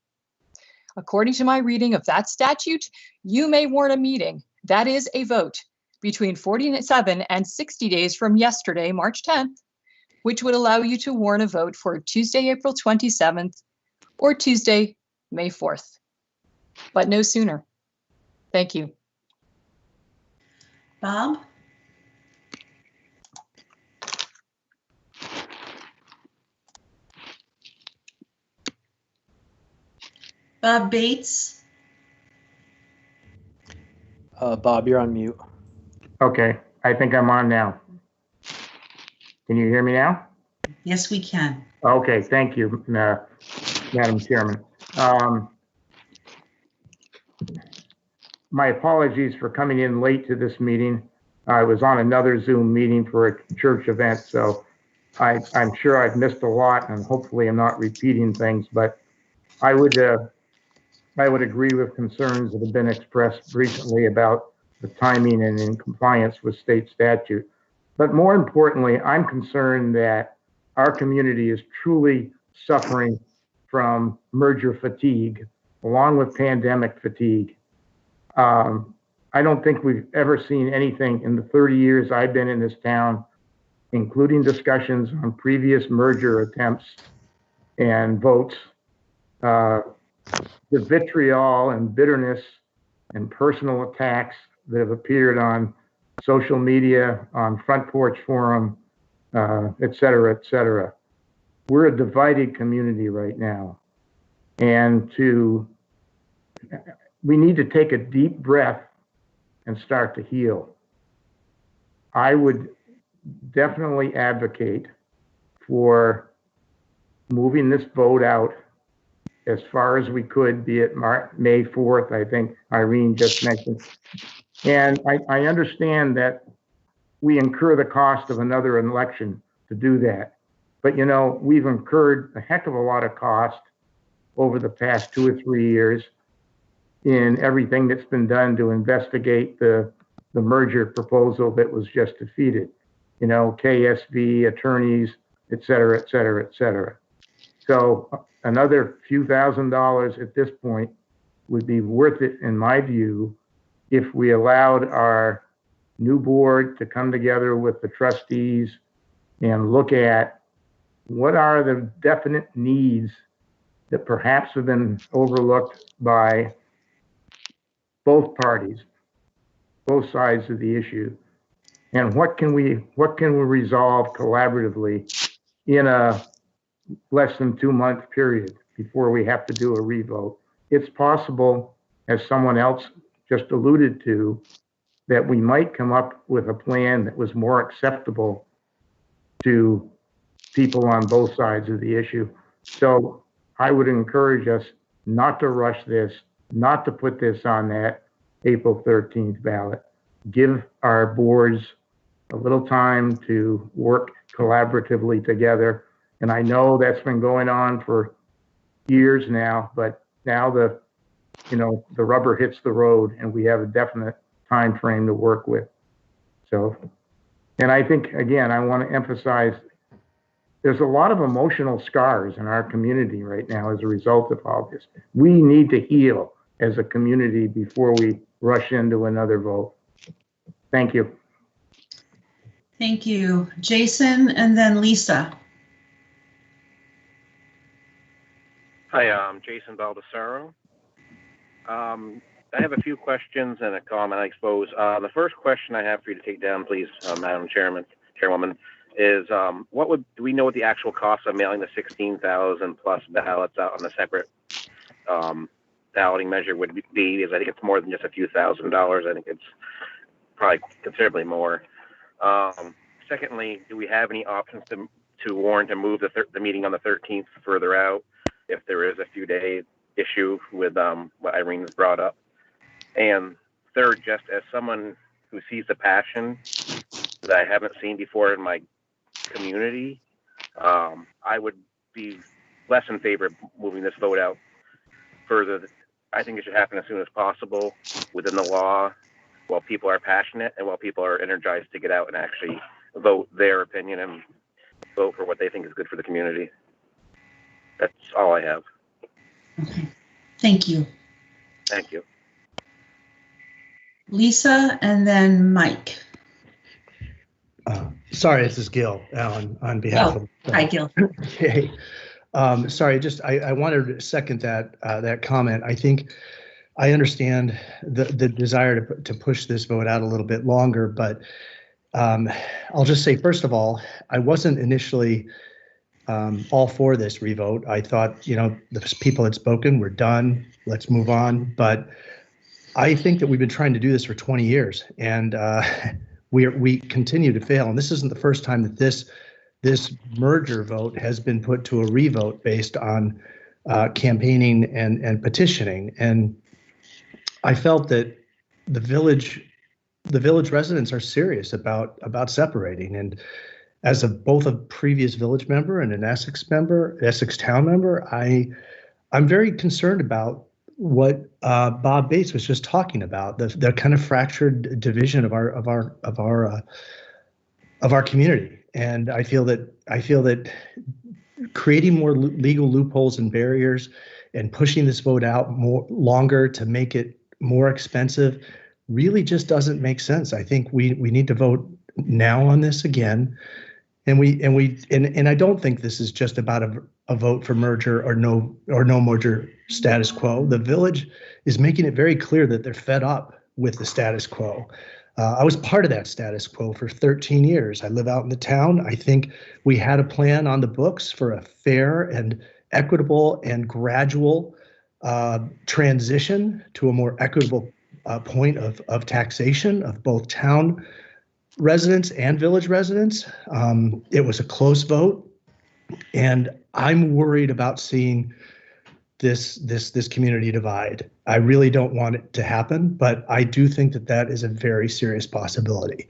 According to my reading of that statute, you may warn a meeting, that is a vote, between 47 and 60 days from yesterday, March 10th, which would allow you to warn a vote for Tuesday, April 27th, or Tuesday, May 4th, but no sooner. Thank you. Bob? Bob Bates? Bob, you're on mute. Okay, I think I'm on now. Can you hear me now? Yes, we can. Okay, thank you, Madam Chairman. My apologies for coming in late to this meeting. I was on another Zoom meeting for a church event, so I'm sure I've missed a lot, and hopefully I'm not repeating things, but I would agree with concerns that have been expressed recently about the timing and in compliance with state statute. But more importantly, I'm concerned that our community is truly suffering from merger fatigue, along with pandemic fatigue. I don't think we've ever seen anything in the 30 years I've been in this town, including discussions on previous merger attempts and votes. The vitriol and bitterness and personal attacks that have appeared on social media, on Front Porch Forum, et cetera, et cetera. We're a divided community right now. And we need to take a deep breath and start to heal. I would definitely advocate for moving this vote out as far as we could, be it May 4th, I think Irene just mentioned. And I understand that we incur the cost of another election to do that. But, you know, we've incurred a heck of a lot of cost over the past 2 or 3 years in everything that's been done to investigate the merger proposal that was just defeated. You know, KSV, attorneys, et cetera, et cetera, et cetera. So another few $1,000s at this point would be worth it, in my view, if we allowed our new board to come together with the trustees and look at what are the definite needs that perhaps have been overlooked by both parties, both sides of the issue, and what can we resolve collaboratively in a less than 2-month period before we have to do a revote. It's possible, as someone else just alluded to, that we might come up with a plan that was more acceptable to people on both sides of the issue. So I would encourage us not to rush this, not to put this on that April 13th ballot. Give our boards a little time to work collaboratively together. And I know that's been going on for years now, but now the rubber hits the road and we have a definite time frame to work with. So, and I think, again, I want to emphasize there's a lot of emotional scars in our community right now as a result of all this. We need to heal as a community before we rush into another vote. Thank you. Thank you. Jason and then Lisa. Hi, I'm Jason Baldessaro. I have a few questions and a comment, I suppose. The first question I have for you to take down, please, Madam Chairwoman, is do we know what the actual cost of mailing the 16,000 plus ballots out on a separate balloting measure would be? Because I think it's more than just a few $1,000s. I think it's probably considerably more. Secondly, do we have any options to warn to move the meeting on the 13th further out if there is a few day issue with what Irene's brought up? And third, just as someone who sees the passion that I haven't seen before in my community, I would be less in favor of moving this vote out further. I think it should happen as soon as possible within the law, while people are passionate and while people are energized to get out and actually vote their opinion and vote for what they think is good for the community. That's all I have. Okay. Thank you. Thank you. Lisa and then Mike. Sorry, this is Gil on behalf of. Hi, Gil. Okay. Sorry, I wanted to second that comment. I think I understand the desire to push this vote out a little bit longer, but I'll just say, first of all, I wasn't initially all for this revote. I thought, the people had spoken, we're done, let's move on. But I think that we've been trying to do this for 20 years, and we continue to fail. And this isn't the first time that this merger vote has been put to a revote based on campaigning and petitioning. And I felt that the village residents are serious about separating. And as both a previous village member and an Essex town member, I'm very concerned about what Bob Bates was just talking about, the kind of fractured division of our community. And I feel that creating more legal loopholes and barriers and pushing this vote out longer to make it more expensive really just doesn't make sense. I think we need to vote now on this again. And I don't think this is just about a vote for merger or no merger status quo. The village is making it very clear that they're fed up with the status quo. I was part of that status quo for 13 years. I live out in the town. I think we had a plan on the books for a fair and equitable and gradual transition to a more equitable point of taxation of both town residents and village residents. It was a close vote, and I'm worried about seeing this community divide. I really don't want it to happen, but I do think that is a very serious possibility.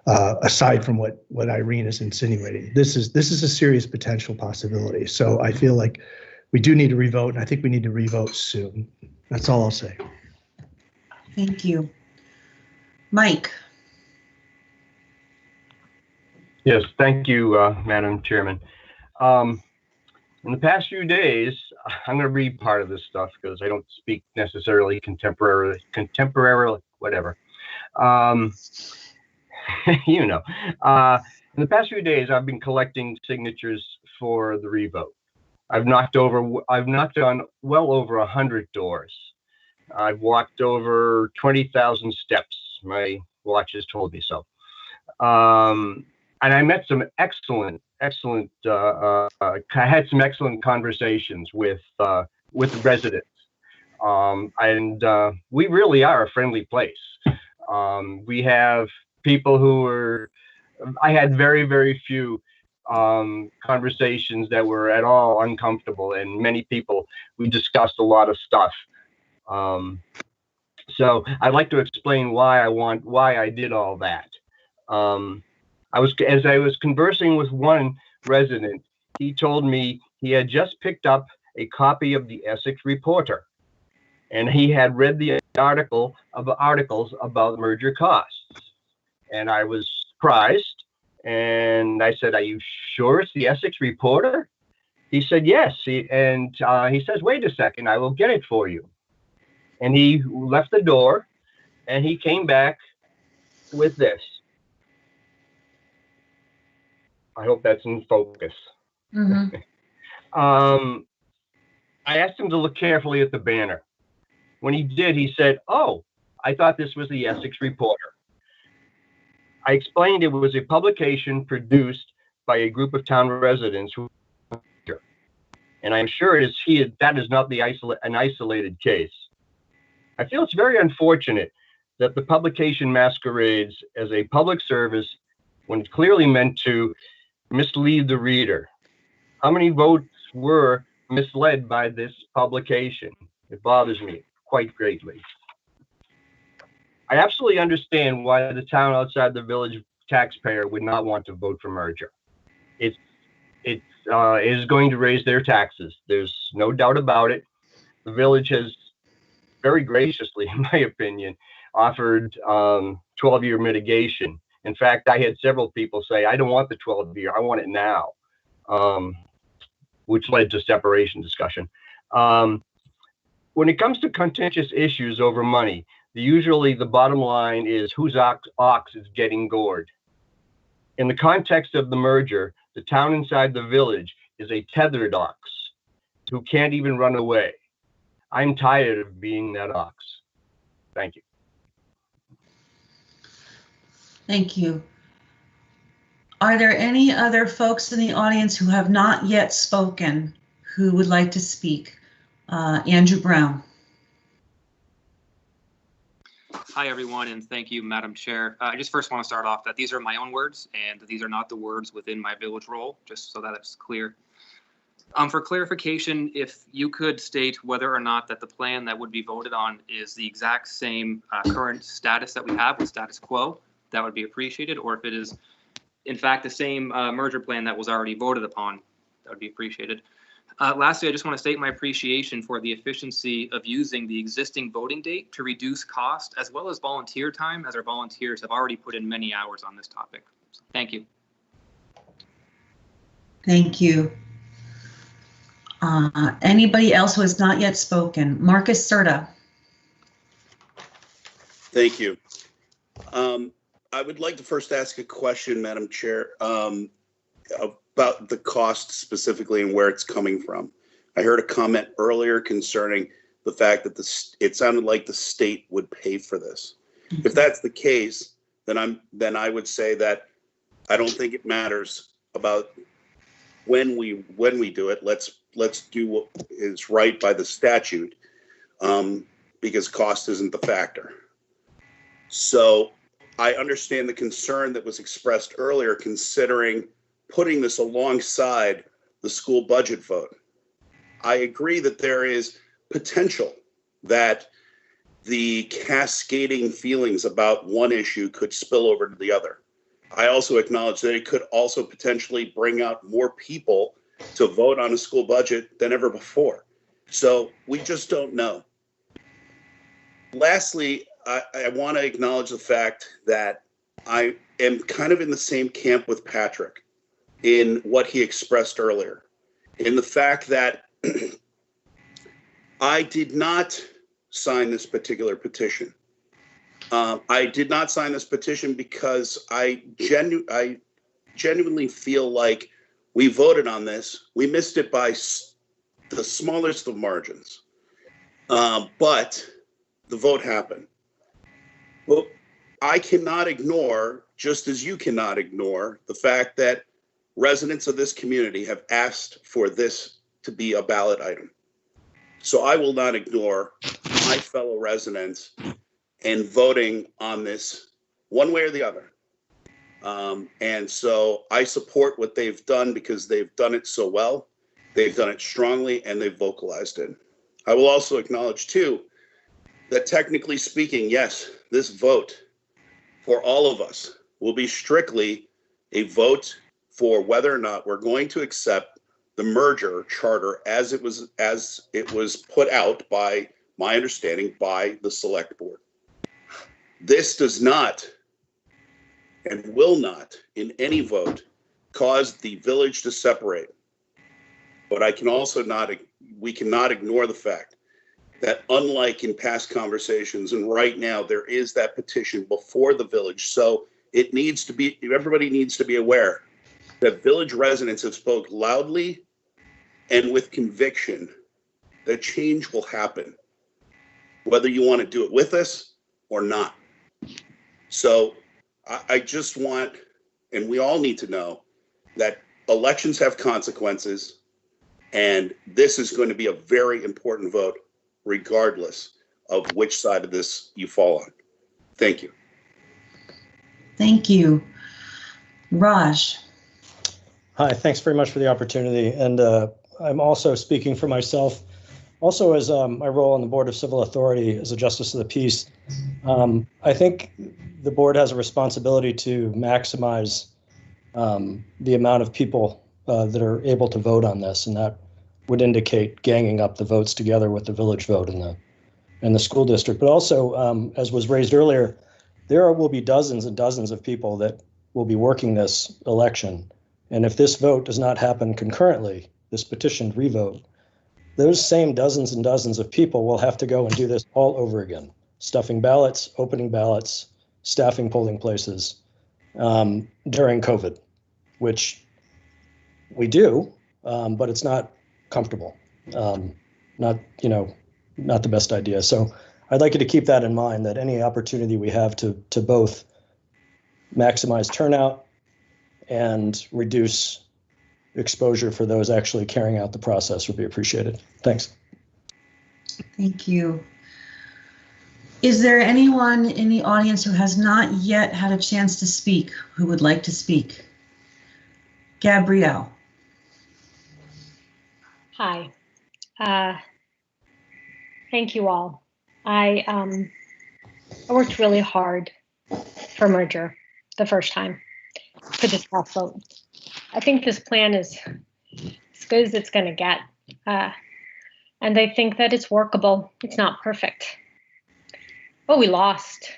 Aside from what Irene is insinuating, this is a serious potential possibility. So I feel like we do need to revote, and I think we need to revote soon. That's all I'll say. Thank you. Mike. Yes, thank you, Madam Chairman. In the past few days, I'm going to read part of this stuff because I don't speak necessarily contemporarily, whatever. You know, in the past few days, I've been collecting signatures for the revote. I've knocked on well over 100 doors. I've walked over 20,000 steps. My watch has told me so. And I met some excellent. I had some excellent conversations with residents, and we really are a friendly place. We have people who are. I had very few conversations that were at all uncomfortable, and many people. We discussed a lot of stuff. So I'd like to explain why I did all that. As I was conversing with one resident, he told me he had just picked up a copy of the Essex Reporter, and he had read the articles about merger costs. And I was surprised, and I said, "Are you sure it's the Essex Reporter?" He said, "Yes." He says, "Wait a second, I will get it for you." And he left the door, and he came back with this. I hope that's in focus. Mm-hmm. I asked him to look carefully at the banner. When he did, he said, "Oh, I thought this was the Essex Reporter." I explained it was a publication produced by a group of town residents and I'm sure that is not an isolated case. I feel it's very unfortunate that the publication masquerades as a public service when it's clearly meant to mislead the reader. How many votes were misled by this publication? It bothers me quite greatly. I absolutely understand why the town outside the village taxpayer would not want to vote for merger. It is going to raise their taxes. There's no doubt about it. The village has very graciously, in my opinion, offered 12-year mitigation. In fact, I had several people say, "I don't want the 12-year, I want it now," which led to separation discussion. When it comes to contentious issues over money, usually the bottom line is whose ox is getting gored. In the context of the merger, the town inside the village is a tethered ox who can't even run away. I'm tired of being that ox. Thank you. Thank you. Are there any other folks in the audience who have not yet spoken who would like to speak? Andrew Brown. Hi, everyone, and thank you, Madam Chair. I just first want to start off that these are my own words, and these are not the words within my village role, just so that it's clear. For clarification, if you could state whether or not that the plan that would be voted on is the exact same current status that we have with status quo, that would be appreciated, or if it is, in fact, the same merger plan that was already voted upon, that would be appreciated. Lastly, I just want to state my appreciation for the efficiency of using the existing voting date to reduce cost as well as volunteer time, as our volunteers have already put in many hours on this topic. So, thank you. Thank you. Anybody else who has not yet spoken? Marcus Serta. Thank you. I would like to first ask a question, Madam Chair, about the cost specifically and where it's coming from. I heard a comment earlier concerning the fact that it sounded like the state would pay for this. If that's the case, then I would say that I don't think it matters about when we do it. Let's do what is right by the statute, because cost isn't the factor. So I understand the concern that was expressed earlier considering putting this alongside the school budget vote. I agree that there is potential that the cascading feelings about one issue could spill over to the other. I also acknowledge that it could also potentially bring out more people to vote on a school budget than ever before. So we just don't know. Lastly, I want to acknowledge the fact that I am kind of in the same camp with Patrick in what he expressed earlier, in the fact that I did not sign this particular petition. I did not sign this petition because I genuinely feel like we voted on this. We missed it by the smallest of margins, but the vote happened. Well, I cannot ignore, just as you cannot ignore, the fact that residents of this community have asked for this to be a ballot item. So I will not ignore my fellow residents in voting on this one way or the other. And so I support what they've done because they've done it so well. They've done it strongly and they've vocalized it. I will also acknowledge too, that technically speaking, yes, this vote for all of us will be strictly a vote for whether or not we're going to accept the merger charter as it was put out by, my understanding, by the select board. This does not and will not in any vote cause the village to separate. But we cannot ignore the fact that unlike in past conversations, and right now there is that petition before the village. So everybody needs to be aware that village residents have spoke loudly and with conviction that change will happen, whether you want to do it with us or not. So I just want, and we all need to know that elections have consequences, and this is going to be a very important vote regardless of which side of this you fall on. Thank you. Thank you. Raj. Hi, thanks very much for the opportunity. And I'm also speaking for myself, also as my role on the Board of Civil Authority as a Justice of the Peace. I think the board has a responsibility to maximize the amount of people that are able to vote on this, and that would indicate ganging up the votes together with the village vote in the school district. But also, as was raised earlier, there will be dozens and dozens of people that will be working this election. And if this vote does not happen concurrently, this petitioned revote, those same dozens and dozens of people will have to go and do this all over again. Stuffing ballots, opening ballots, staffing polling places during COVID, which we do, but it's not comfortable, not the best idea. So I'd like you to keep that in mind, that any opportunity we have to both maximize turnout and reduce exposure for those actually carrying out the process would be appreciated. Thanks. Thank you. Is there anyone in the audience who has not yet had a chance to speak who would like to speak? Gabrielle. Hi. Thank you all. I worked really hard for merger the first time for this last vote. I think this plan is as good as it's going to get. And I think that it's workable. It's not perfect. But we lost.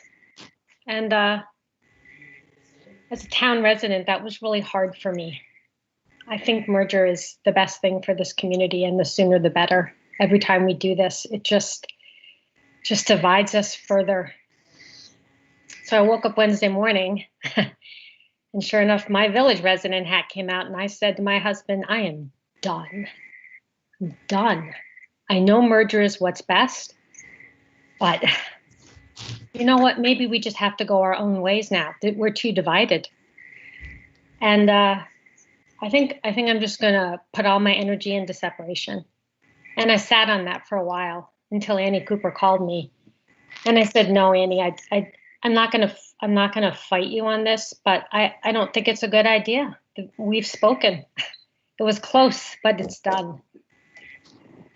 And as a town resident, that was really hard for me. I think merger is the best thing for this community, and the sooner the better. Every time we do this, it just divides us further. So I woke up Wednesday morning, and sure enough, my village resident hat came out, and I said to my husband, I am done. I'm done. I know merger is what's best, but you know what? Maybe we just have to go our own ways now. We're too divided. And I think I'm just gonna put all my energy into separation. And I sat on that for a while until Annie Cooper called me, and I said, "No, Annie, I'm not gonna fight you on this, but I don't think it's a good idea. We've spoken. It was close, but it's done."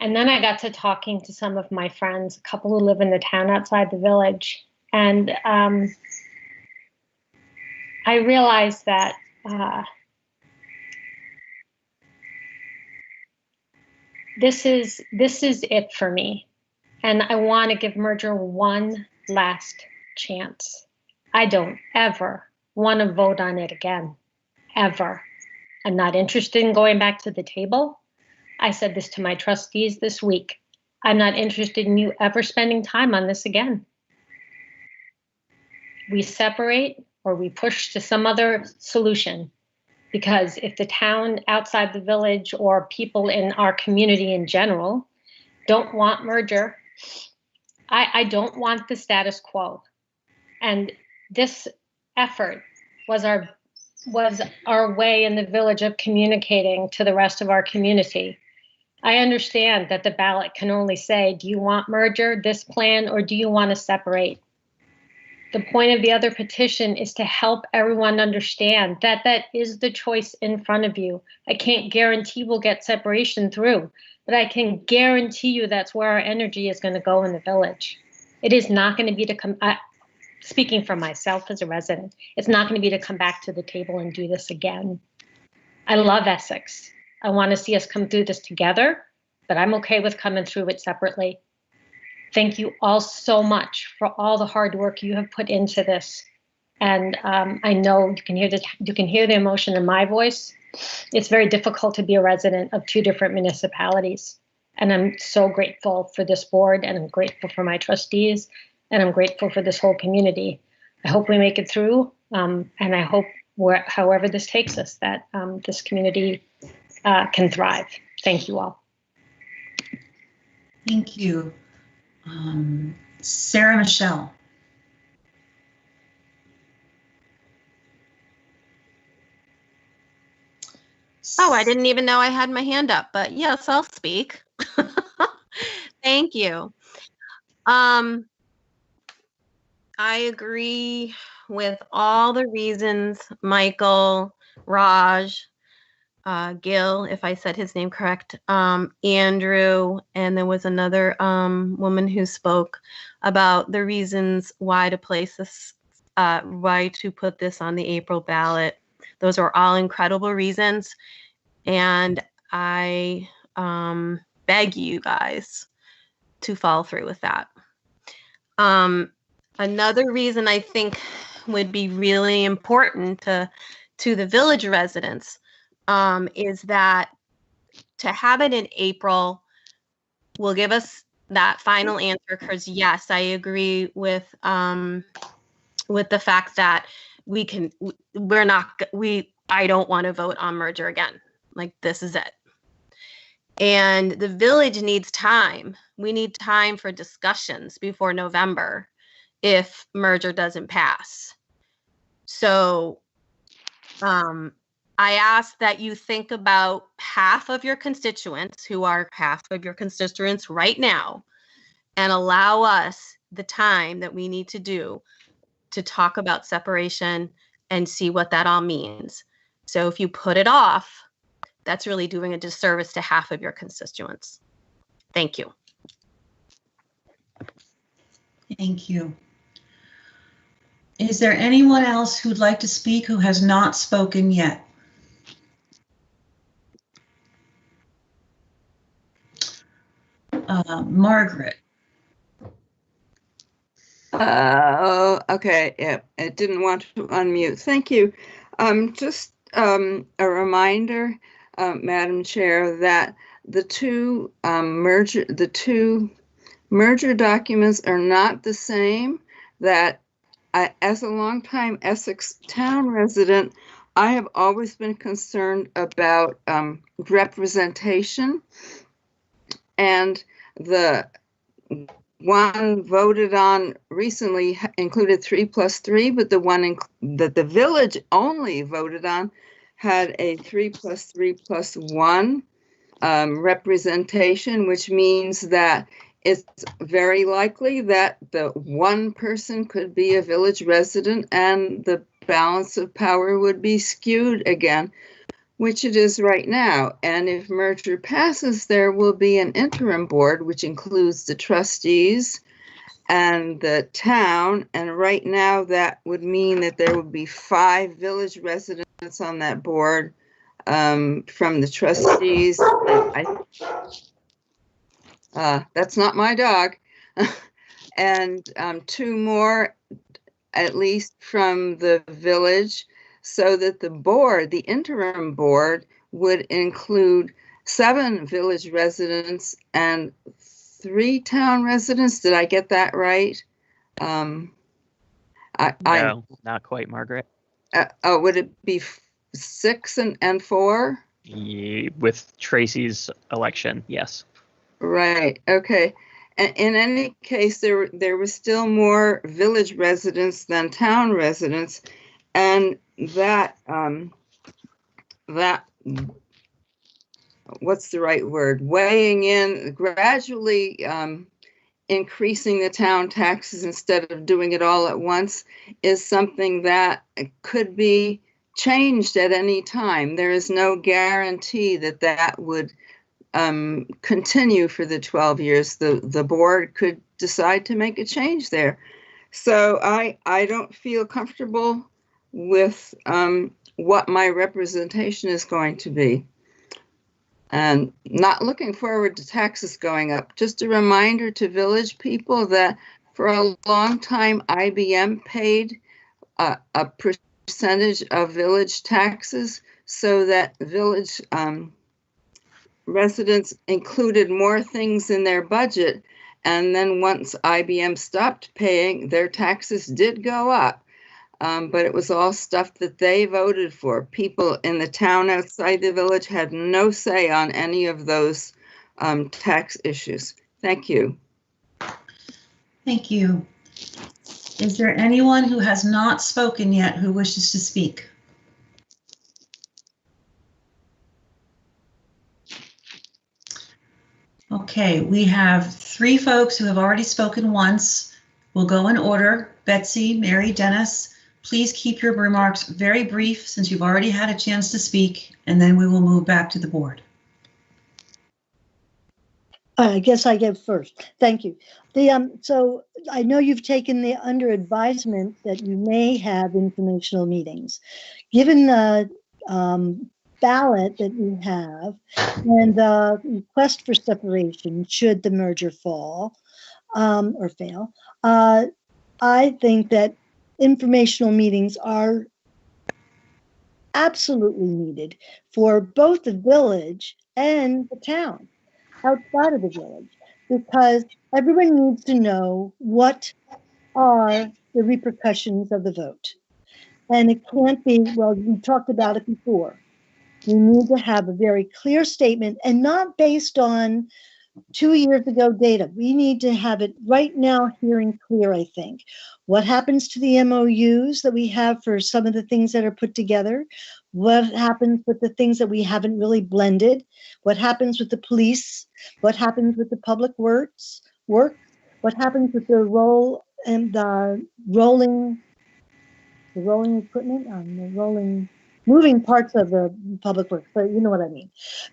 And then I got to talking to some of my friends, a couple who live in the town outside the village, and I realized that this is it for me, and I want to give merger one last chance. I don't ever want to vote on it again, ever. I'm not interested in going back to the table. I said this to my trustees this week. I'm not interested in you ever spending time on this again. We separate or we push to some other solution, because if the town outside the village or people in our community in general don't want merger, I don't want the status quo. And this effort was our way in the village of communicating to the rest of our community. I understand that the ballot can only say, do you want merger, this plan, or do you want to separate? The point of the other petition is to help everyone understand that that is the choice in front of you. I can't guarantee we'll get separation through, but I can guarantee you that's where our energy is going to go in the village. It is not going to be to come, speaking for myself as a resident, it's not going to be to come back to the table and do this again. I love Essex. I want to see us come through this together, but I'm okay with coming through it separately. Thank you all so much for all the hard work you have put into this. And I know you can hear the emotion in my voice. It's very difficult to be a resident of two different municipalities. And I'm so grateful for this board, and I'm grateful for my trustees, and I'm grateful for this whole community. I hope we make it through, and I hope however this takes us, that this community can thrive. Thank you all. Thank you. Sarah Michelle. Oh, I didn't even know I had my hand up, but yes, I'll speak. Thank you. I agree with all the reasons Michael, Raj, Gil, if I said his name correct, Andrew, and there was another woman who spoke about the reasons why to place this, why to put this on the April ballot. Those are all incredible reasons, and I beg you guys to follow through with that. Another reason I think would be really important to the village residents is that to have it in April will give us that final answer, because yes, I agree with the fact that I don't want to vote on merger again. Like, this is it. And the village needs time. We need time for discussions before November if merger doesn't pass. So I ask that you think about half of your constituents, who are half of your constituents right now, and allow us the time that we need to do to talk about separation and see what that all means. So if you put it off, that's really doing a disservice to half of your constituents. Thank you. Thank you. Is there anyone else who'd like to speak who has not spoken yet? Margaret. Okay, yeah, I didn't want to unmute. Thank you. Just a reminder, Madam Chair, that the two merger documents are not the same. That as a longtime Essex town resident, I have always been concerned about representation, and the one voted on recently included 3+3, but the one that the village only voted on had a 3+3+1 representation, which means that it's very likely that the one person could be a village resident and the balance of power would be skewed again, which it is right now. And if merger passes, there will be an interim board, which includes the trustees and the town. And right now, that would mean that there would be 5 village residents on that board from the trustees. That's not my dog. And 2 more, at least from the village, so that the board, the interim board, would include 7 village residents and 3 town residents. Did I get that right? No, not quite, Margaret. Would it be 6 and 4? With Tracy's election, yes. Right. Okay. In any case, there was still more village residents than town residents, and that what's the right word? Weighing in, gradually increasing the town taxes instead of doing it all at once is something that could be changed at any time. There is no guarantee that that would continue for the 12 years. The board could decide to make a change there. So I don't feel comfortable with what my representation is going to be. And not looking forward to taxes going up. Just a reminder to village people that for a long time, IBM paid a percentage of village taxes so that village residents included more things in their budget. And then once IBM stopped paying, their taxes did go up. But it was all stuff that they voted for. People in the town outside the village had no say on any of those tax issues. Thank you. Thank you. Is there anyone who has not spoken yet who wishes to speak? Okay, we have 3 folks who have already spoken once. We'll go in order. Betsy, Mary, Dennis, please keep your remarks very brief since you've already had a chance to speak, and then we will move back to the board. I guess I get first. Thank you. So I know you've taken the under advisement that you may have informational meetings. Given the ballot that you have and the request for separation, should the merger fall or fail, I think that informational meetings are absolutely needed for both the village and the town outside of the village, because everyone needs to know what are the repercussions of the vote. And it can't be, well, we talked about it before. We need to have a very clear statement and not based on 2 years ago data. We need to have it right now here and clear, I think. What happens to the MOUs that we have for some of the things that are put together? What happens with the things that we haven't really blended? What happens with the police? What happens with the public works? What happens with the roll and the rolling equipment, the moving parts of the public works, but you know what I mean.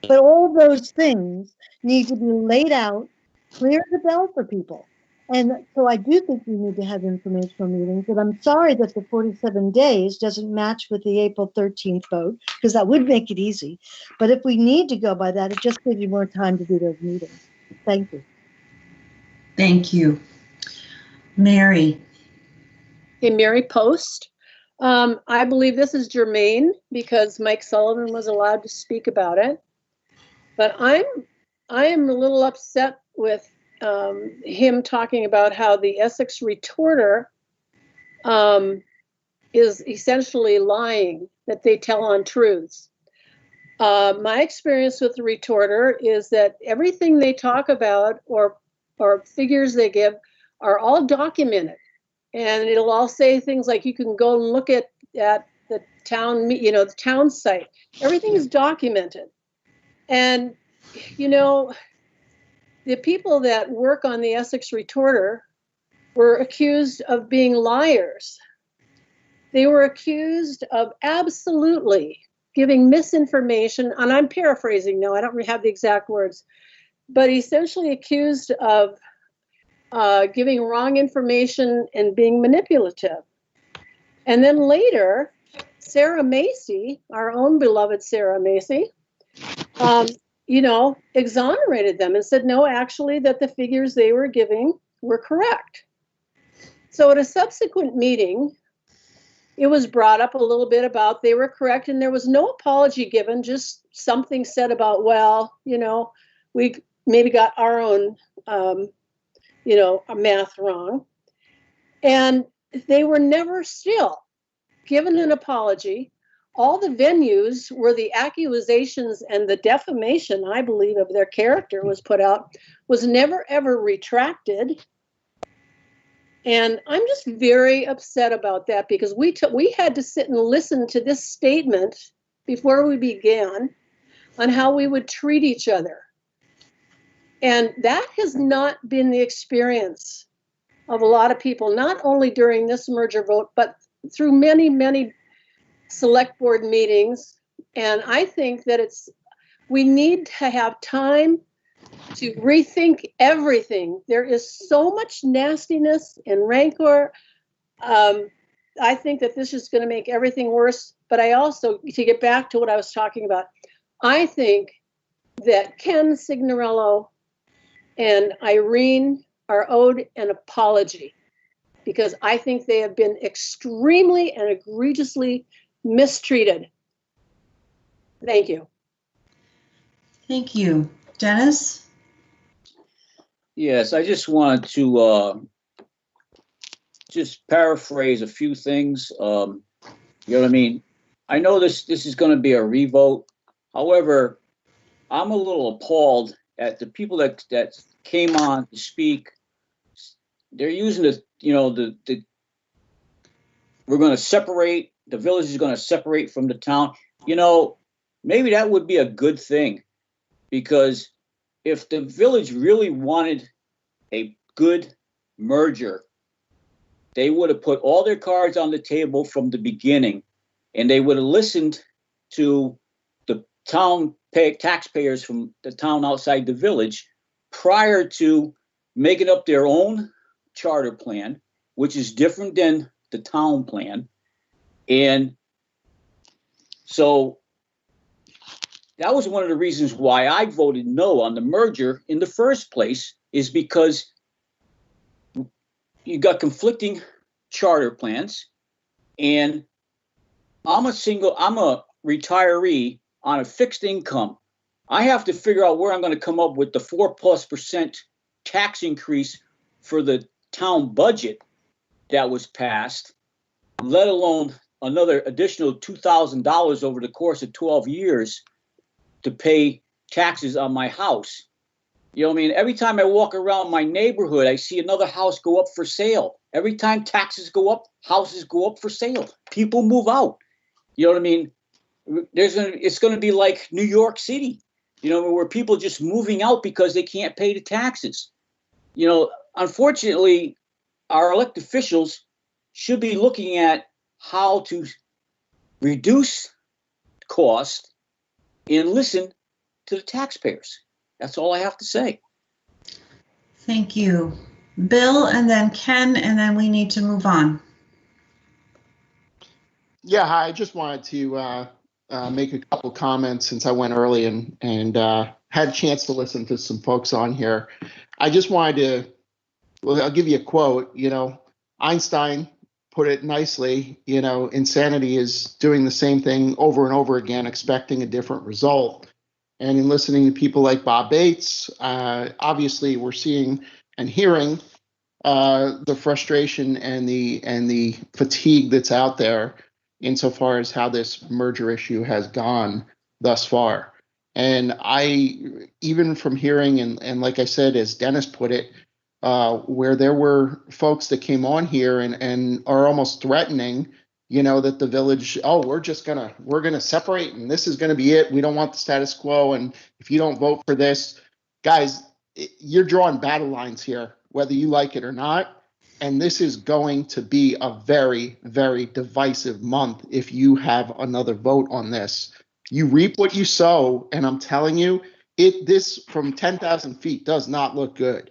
But all those things need to be laid out, clear the bell for people. And so I do think we need to have informational meetings, and I'm sorry that the 47 days doesn't match with the April 13th vote, because that would make it easy. But if we need to go by that, it just gives you more time to do those meetings. Thank you. Thank you. Mary. Hey, Mary Post. I believe this is germane because Mike Sullivan was allowed to speak about it. But I am a little upset with him talking about how the Essex retorter is essentially lying, that they tell untruths. My experience with the retorter is that everything they talk about or figures they give are all documented. And it'll all say things like you can go and look at the town, the town site. Everything is documented. And, the people that work on the Essex retorter were accused of being liars. They were accused of absolutely giving misinformation, and I'm paraphrasing now, I don't have the exact words, but essentially accused of giving wrong information and being manipulative. And then later, Sarah Macy, our own beloved Sarah Macy, exonerated them and said, no, actually, that the figures they were giving were correct. So at a subsequent meeting, it was brought up a little bit about they were correct, and there was no apology given, just something said about, we maybe got our own, math wrong. And they were never still given an apology. All the venues where the accusations and the defamation, I believe, of their character was put out was never, ever retracted. And I'm just very upset about that because we had to sit and listen to this statement before we began on how we would treat each other. And that has not been the experience of a lot of people, not only during this merger vote, but through many, many select board meetings. And I think that we need to have time to rethink everything. There is so much nastiness and rancor. I think that this is going to make everything worse. But I also, to get back to what I was talking about, I think that Ken Signorello and Irene are owed an apology because I think they have been extremely and egregiously mistreated. Thank you. Thank you. Dennis? Yes, I just wanted to just paraphrase a few things. You know what I mean? I know this is going to be a revote. However, I'm a little appalled at the people that came on to speak. They're using we're going to separate, the village is going to separate from the town. Maybe that would be a good thing, because if the village really wanted a good merger, they would have put all their cards on the table from the beginning, and they would have listened to the town taxpayers from the town outside the village prior to making up their own charter plan, which is different than the town plan. And so that was one of the reasons why I voted no on the merger in the first place, is because you got conflicting charter plans, and I'm a retiree on a fixed income. I have to figure out where I'm going to come up with the 4+% tax increase for the town budget that was passed, let alone another additional $2,000 over the course of 12 years to pay taxes on my house. You know what I mean? Every time I walk around my neighborhood, I see another house go up for sale. Every time taxes go up, houses go up for sale. People move out. You know what I mean? It's going to be like New York City, where people just moving out because they can't pay the taxes. unfortunately, our elected officials should be looking at how to reduce cost and listen to the taxpayers. That's all I have to say. Thank you. Bill, and then Ken, and then we need to move on. Yeah, hi. I just wanted to make a couple comments since I went early and had a chance to listen to some folks on here. I just wanted to, well, I'll give you a quote. Einstein put it nicely, insanity is doing the same thing over and over again, expecting a different result. And in listening to people like Bob Bates, obviously we're seeing and hearing the frustration and the fatigue that's out there insofar as how this merger issue has gone thus far. And even from hearing, and like I said, as Dennis put it, where there were folks that came on here and are almost threatening, that the village, we're gonna separate and this is gonna be it. We don't want the status quo. And if you don't vote for this, guys, you're drawing battle lines here, whether you like it or not. And this is going to be a very, very divisive month if you have another vote on this. You reap what you sow, and I'm telling you, this from 10,000 feet does not look good.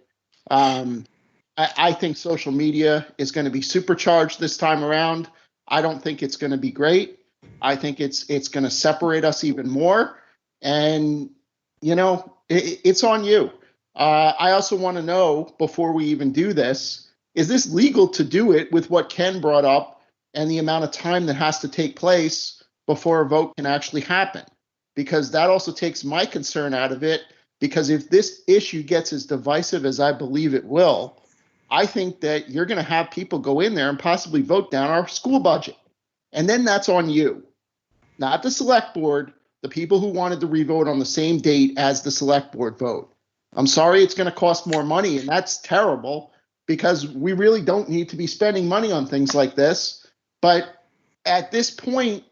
I think social media is going to be supercharged this time around. I don't think it's going to be great. I think it's going to separate us even more. And, it's on you. I also want to know, before we even do this, is this legal to do it with what Ken brought up and the amount of time that has to take place before a vote can actually happen? Because that also takes my concern out of it, because if this issue gets as divisive as I believe it will, I think that you're going to have people go in there and possibly vote down our school budget. And then that's on you, not the select board, the people who wanted to revote on the same date as the select board vote. I'm sorry, it's going to cost more money, and that's terrible, because we really don't need to be spending money on things like this. But at this point,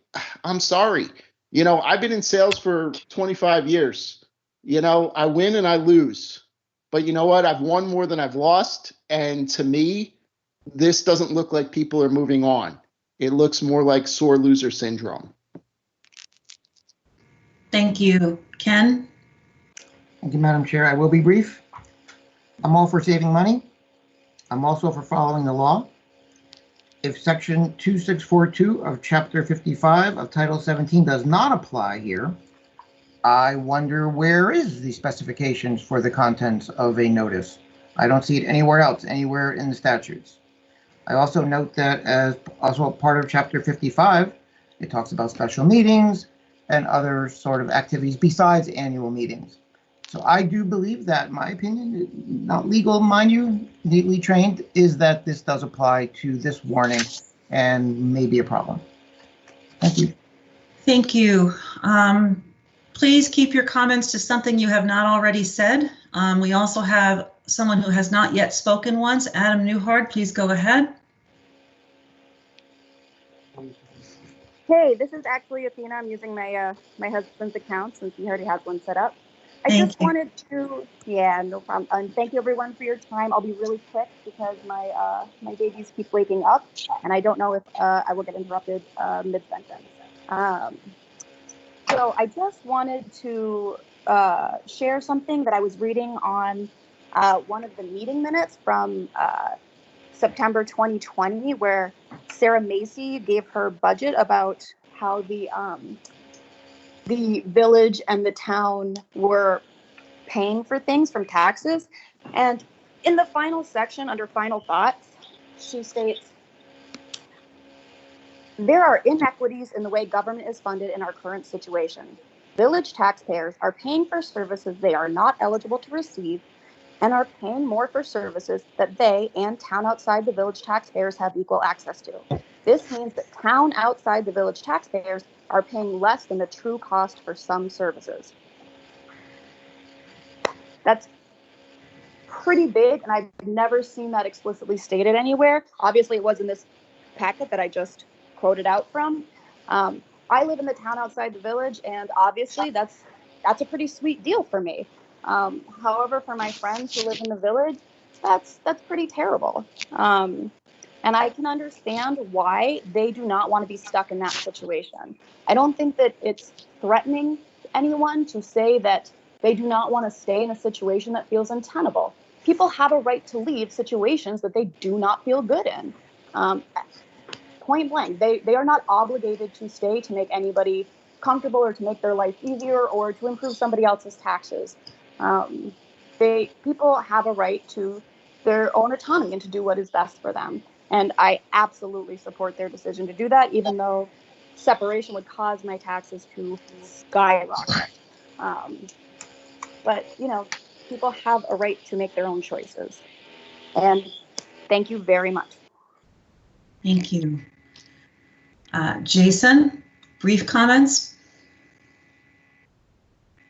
I'm sorry. I've been in sales for 25 years. I win and I lose. But you know what? I've won more than I've lost. And to me, this doesn't look like people are moving on. It looks more like sore loser syndrome. Thank you. Ken? Thank you, Madam Chair. I will be brief. I'm all for saving money. I'm also for following the law. If section 2642 of chapter 55 of title 17 does not apply here, I wonder where is the specifications for the contents of a notice. I don't see it anywhere else, anywhere in the statutes. I also note that as also part of chapter 55, it talks about special meetings and other sort of activities besides annual meetings. So I do believe that, in my opinion, not legal, mind you, legally trained, is that this does apply to this warning and may be a problem. Thank you. Thank you. Please keep your comments to something you have not already said. We also have someone who has not yet spoken once. Adam Newhart, please go ahead. Hey, this is actually Athena. I'm using my my husband's account since he already has one set up. I just wanted to, no problem. And thank you everyone for your time. I'll be really quick because my my babies keep waking up and I don't know if I will get interrupted mid-sentence. So I just wanted to share something that I was reading on one of the meeting minutes from September 2020, where Sarah Macy gave her budget about how the village and the town were paying for things from taxes. And in the final section under final thoughts, she states, there are inequities in the way government is funded in our current situation. Village taxpayers are paying for services they are not eligible to receive and are paying more for services that they and town outside the village taxpayers have equal access to. This means that town outside the village taxpayers are paying less than the true cost for some services. That's pretty big, and I've never seen that explicitly stated anywhere. Obviously, it was in this packet that I just quoted out from. I live in the town outside the village, and obviously that's a pretty sweet deal for me. However, for my friends who live in the village, that's pretty terrible. And I can understand why they do not want to be stuck in that situation. I don't think that it's threatening anyone to say that they do not want to stay in a situation that feels untenable. People have a right to leave situations that they do not feel good in. Point blank, they are not obligated to stay to make anybody comfortable or to make their life easier or to improve somebody else's taxes. People have a right to their own autonomy and to do what is best for them. And I absolutely support their decision to do that, even though separation would cause my taxes to skyrocket. But, you know, people have a right to make their own choices. And thank you very much. Thank you. Jason, brief comments?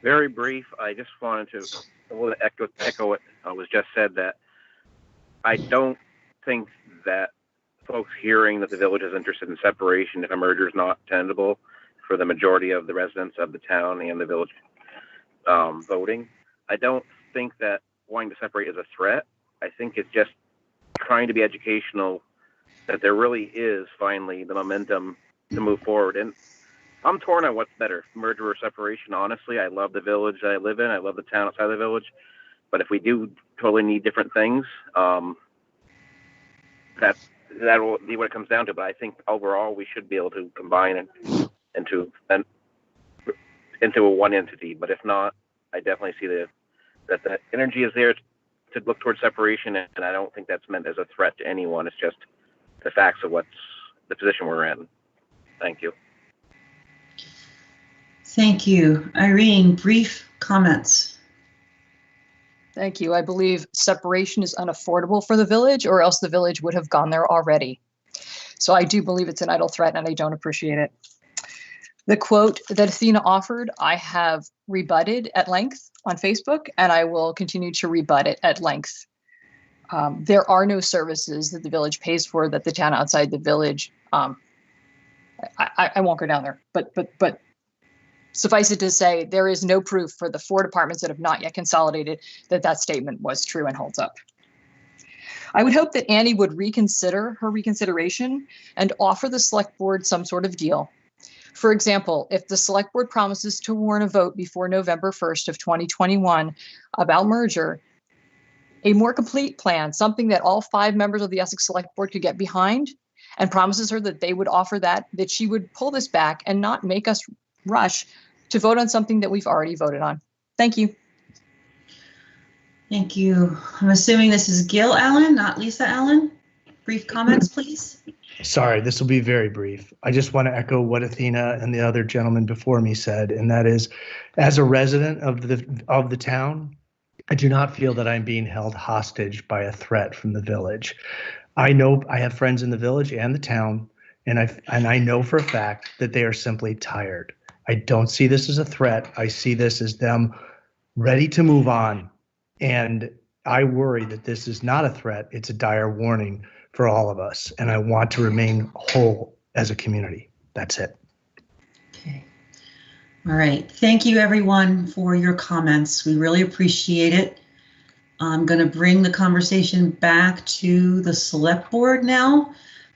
Very brief. I just wanted to echo what was just said, that I don't think that folks hearing that the village is interested in separation if a merger is not tenable for the majority of the residents of the town and the village voting, I don't think that wanting to separate is a threat. I think it's just trying to be educational that there really is finally the momentum to move forward. And I'm torn on what's better, merger or separation. Honestly, I love the village that I live in. I love the town outside the village. But if we do totally need different things, that will be what it comes down to. But I think overall we should be able to combine it into a one entity. But if not, I definitely see that the energy is there to look towards separation, and I don't think that's meant as a threat to anyone. It's just the facts of what's the position we're in. Thank you. Thank you. Irene, brief comments. Thank you. I believe separation is unaffordable for the village, or else the village would have gone there already. So I do believe it's an idle threat, and I don't appreciate it. The quote that Athena offered, I have rebutted at length on Facebook, and I will continue to rebut it at length. There are no services that the village pays for that the town outside the village. I won't go down there, but suffice it to say, there is no proof for the 4 departments that have not yet consolidated that statement was true and holds up. I would hope that Annie would reconsider her reconsideration and offer the select board some sort of deal. For example, if the select board promises to warn a vote before November 1st of 2021 about merger, a more complete plan, something that all 5 members of the Essex Select Board could get behind, and promises her that they would offer that she would pull this back and not make us rush to vote on something that we've already voted on. Thank you. Thank you. I'm assuming this is Gil Allen, not Lisa Allen. Brief comments, please. Sorry, this will be very brief. I just want to echo what Athena and the other gentleman before me said, and that is, as a resident of the town, I do not feel that I'm being held hostage by a threat from the village. I know I have friends in the village and the town, and I know for a fact that they are simply tired. I don't see this as a threat. I see this as them ready to move on. And I worry that this is not a threat. It's a dire warning for all of us. And I want to remain whole as a community. That's it. Okay. All right. Thank you, everyone, for your comments. We really appreciate it. I'm going to bring the conversation back to the select board now.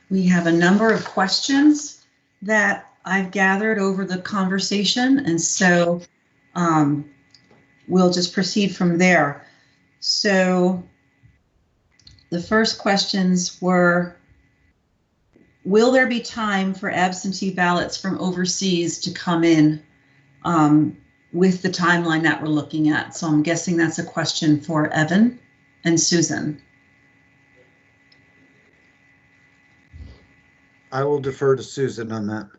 We have a number of questions that I've gathered over the conversation, and so we'll just proceed from there. So the first questions were, will there be time for absentee ballots from overseas to come in with the timeline that we're looking at? So I'm guessing that's a question for Evan and Susan. I will defer to Susan on that.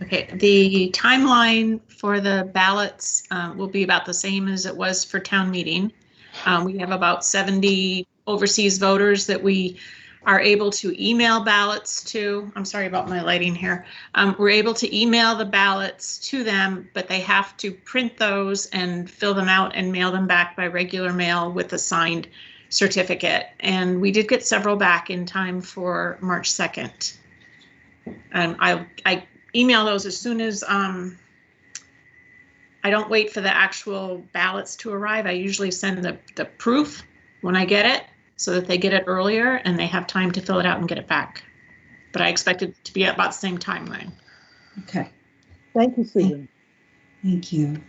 Okay, the timeline for the ballots will be about the same as it was for town meeting. We have about 70 overseas voters that we are able to email ballots to. I'm sorry about my lighting here. We're able to email the ballots to them, but they have to print those and fill them out and mail them back by regular mail with a signed certificate. And we did get several back in time for March 2nd. And I email those as soon as I don't wait for the actual ballots to arrive. I usually send the proof when I get it so that they get it earlier and they have time to fill it out and get it back. But I expect it to be about the same timeline. Okay. Thank you, Susan. Thank you.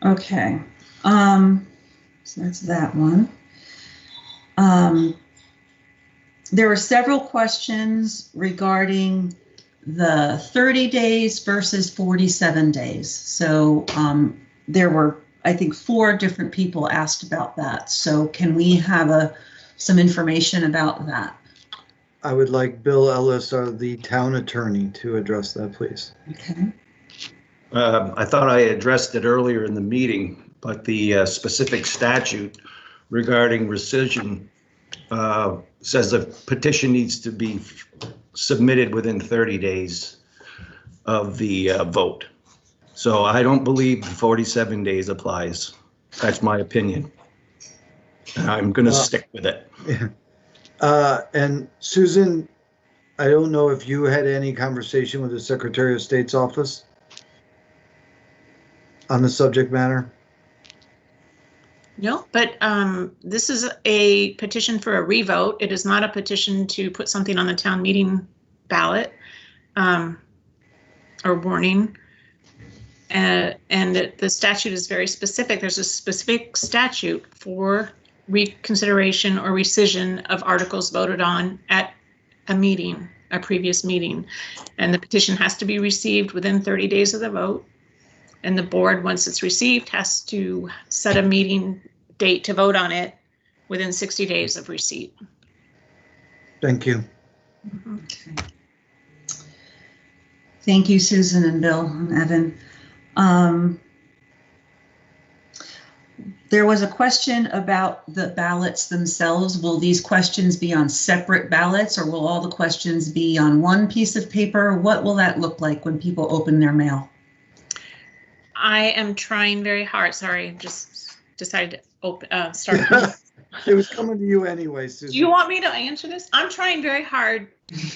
Okay. So that's that one. There were several questions regarding the 30 days versus 47 days. So there were, I think, 4 different people asked about that. So can we have some information about that? I would like Bill Ellis, the town attorney, to address that, please. Okay. I thought I addressed it earlier in the meeting, but the specific statute regarding rescission says a petition needs to be submitted within 30 days of the vote. So I don't believe 47 days applies. That's my opinion. I'm going to stick with it. And Susan, I don't know if you had any conversation with the Secretary of State's office on the subject matter. No, but this is a petition for a revote. It is not a petition to put something on the town meeting ballot or warning. And the statute is very specific. There's a specific statute for reconsideration or rescission of articles voted on at a meeting, a previous meeting. And the petition has to be received within 30 days of the vote. And the board, once it's received, has to set a meeting date to vote on it within 60 days of receipt. Thank you. Okay. Thank you, Susan and Bill and Evan. There was a question about the ballots themselves. Will these questions be on separate ballots, or will all the questions be on one piece of paper? What will that look like when people open their mail? I am trying very hard. Sorry, just decided to start. It was coming to you anyway, Susan. Do you want me to answer this? I'm trying very hard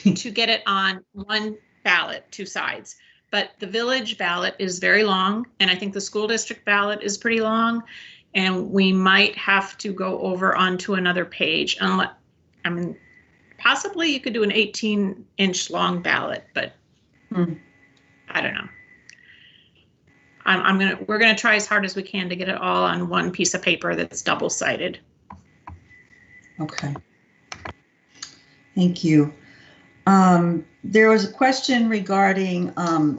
to get it on one ballot, 2 sides. But the village ballot is very long, and I think the school district ballot is pretty long, and we might have to go over onto another page. Unless, I mean, possibly you could do an 18-inch long ballot, but I don't know. We're gonna try as hard as we can to get it all on one piece of paper that's double-sided. Okay. Thank you. There was a question regarding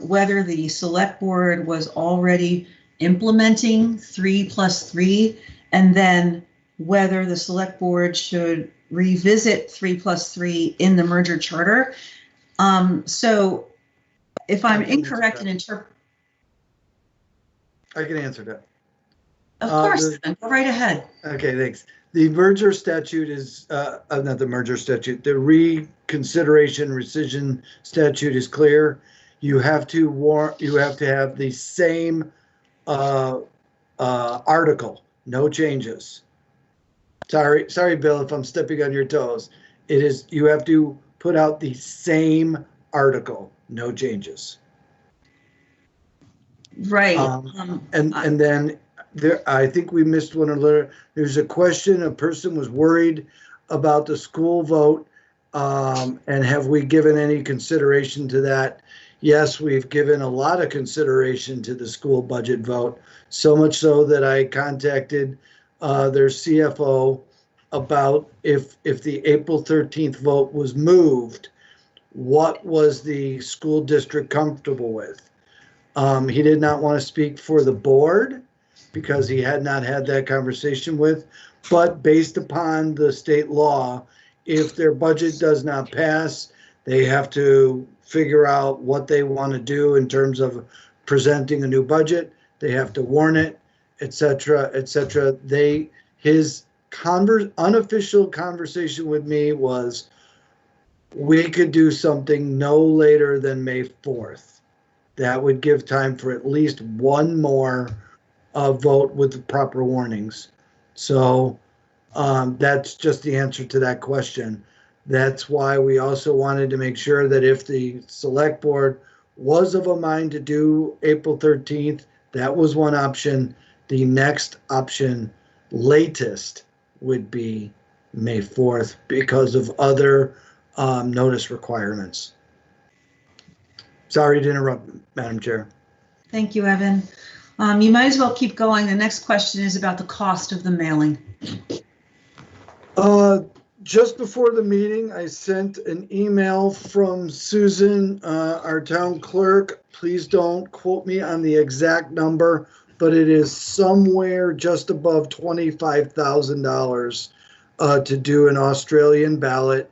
whether the select board was already implementing 3+3, and then whether the select board should revisit 3+3 in the merger charter. So if I'm incorrect in interpreting, I can answer that. of course, then go right ahead. Okay, thanks. The merger statute is, not the merger statute, the reconsideration rescission statute is clear. You have to have the same article, no changes. Sorry, Bill, if I'm stepping on your toes. It is, you have to put out the same article, no changes. Right. And then there, I think we missed one alert. There's a question, a person was worried about the school vote, and have we given any consideration to that? Yes, we've given a lot of consideration to the school budget vote, so much so that I contacted their CFO about if the April 13th vote was moved, what was the school district comfortable with? He did not want to speak for the board because he had not had that conversation with, but based upon the state law, if their budget does not pass, they have to figure out what they want to do in terms of presenting a new budget. They have to warn it, etc., etc. His unofficial conversation with me was, we could do something no later than May 4th. That would give time for at least one more vote with the proper warnings. So that's just the answer to that question. That's why we also wanted to make sure that if the select board was of a mind to do April 13th, That was one option. The next option, latest, would be May 4th because of other notice requirements. Sorry to interrupt, Madam Chair. Thank you, Evan. You might as well keep going. The next question is about the cost of the mailing. Just before the meeting, I sent an email from Susan, our town clerk. Please don't quote me on the exact number, but it is somewhere just above $25,000 to do an Australian ballot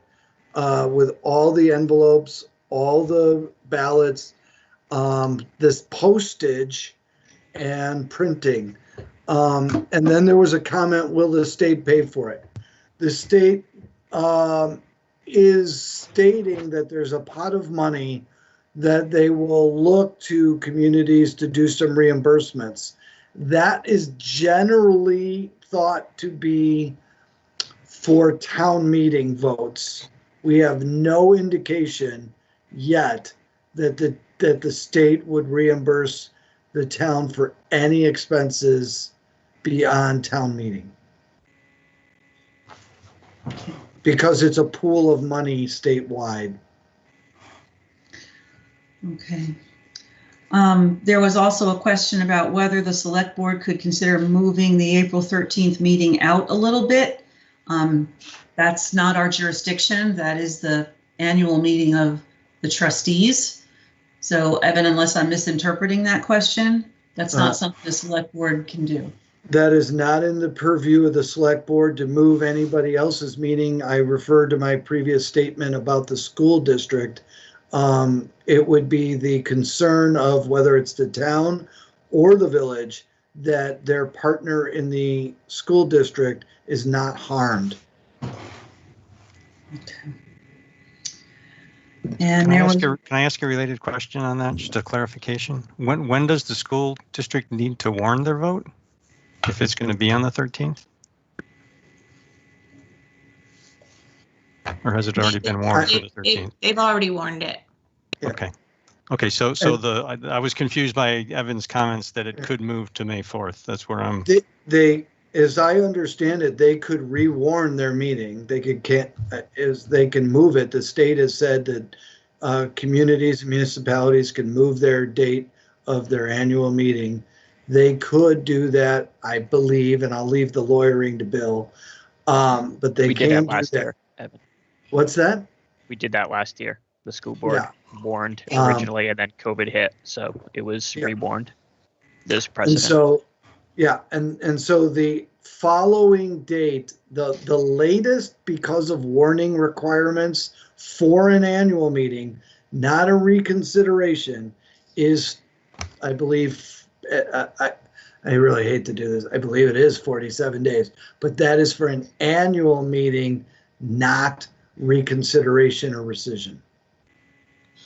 with all the envelopes, all the ballots, this postage and printing. And then there was a comment, will the state pay for it? The state is stating that there's a pot of money that they will look to communities to do some reimbursements. That is generally thought to be for town meeting votes. We have no indication yet that the state would reimburse the town for any expenses beyond town meeting, because it's a pool of money statewide. Okay. There was also a question about whether the select board could consider moving the April 13th meeting out a little bit. That's not our jurisdiction. That is the annual meeting of the trustees. So Evan, unless I'm misinterpreting that question, that's not something the select board can do. That is not in the purview of the select board to move anybody else's meeting. I referred to my previous statement about the school district. It would be the concern of whether it's the town or the village that their partner in the school district is not harmed. Okay. And can I ask a related question on that? Just a clarification. When does the school district need to warn their vote if it's going to be on the 13th? Or has it already been warned for the 13th? They've already warned it. Okay. Okay. So I was confused by Evan's comments that it could move to May 4th. That's where I'm. They, as I understand it, they could rewarn their meeting. They can move it. The state has said that communities and municipalities can move their date of their annual meeting. They could do that, I believe, and I'll leave the lawyering to Bill. But they We did that last year, Evan. What's that? We did that last year. The school board warned originally, and then COVID hit, so it was rewarned. There's precedent. And so, and so the following date, the latest, because of warning requirements for an annual meeting, not a reconsideration, is, I believe, I really hate to do this. I believe it is 47 days, but that is for an annual meeting, not reconsideration or rescission.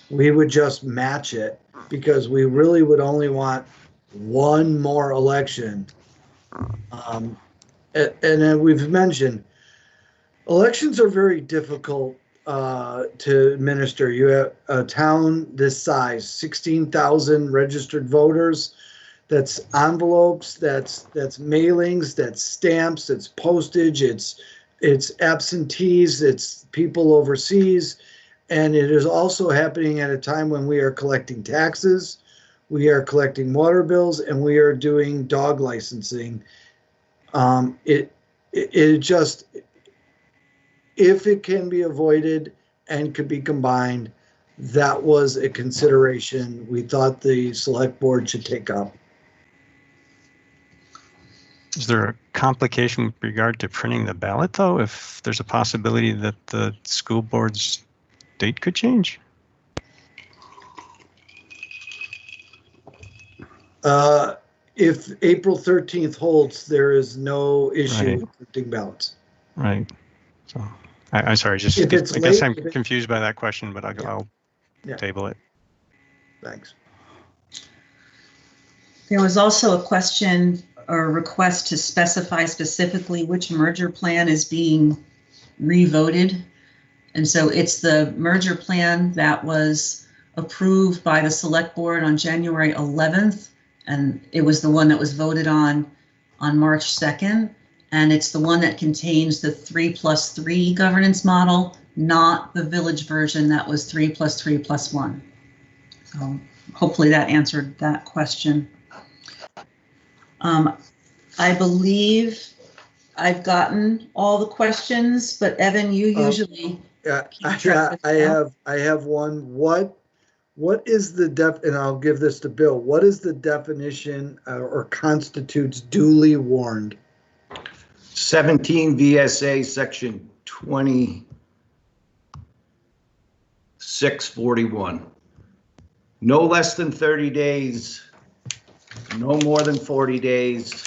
We would just match it because we really would only want one more election. And then we've mentioned elections are very difficult to administer. You have a town this size, 16,000 registered voters. That's envelopes, that's mailings, that's stamps, it's postage, it's absentees, it's people overseas. And it is also happening at a time when we are collecting taxes, we are collecting water bills, and we are doing dog licensing. It just, if it can be avoided and could be combined, that was a consideration we thought the select board should take up. Is there a complication with regard to printing the ballot, though, if there's a possibility that the school board's date could change? If April 13th holds, there is no issue with printing ballots. Right. So I'm sorry, just I guess I'm confused by that question, but I'll table it. Thanks. There was also a question or request to specify specifically which merger plan is being revoted. And so it's the merger plan that was approved by the select board on January 11th And it was the one that was voted on March 2nd. And it's the one that contains the 3+3 governance model, not the village version that was 3+3+1. So hopefully that answered that question. I believe I've gotten all the questions, but Evan, you usually. I have one. What is the and I'll give this to Bill. What is the definition or constitutes duly warned? 17 VSA section 2641. No less than 30 days, no more than 40 days,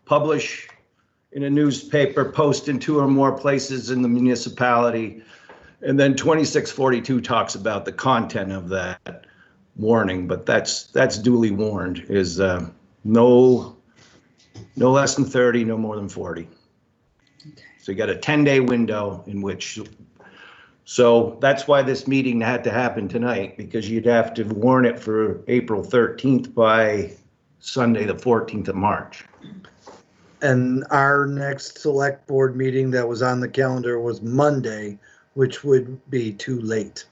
publish in a newspaper, post in 2 or more places in the municipality. And then 2642 talks about the content of that warning, but that's duly warned is no less than 30, no more than 40. So you got a 10-day window in which, so that's why this meeting had to happen tonight, because you'd have to warn it for April 13th by Sunday, the 14th of March. And our next select board meeting that was on the calendar was Monday, which would be too late.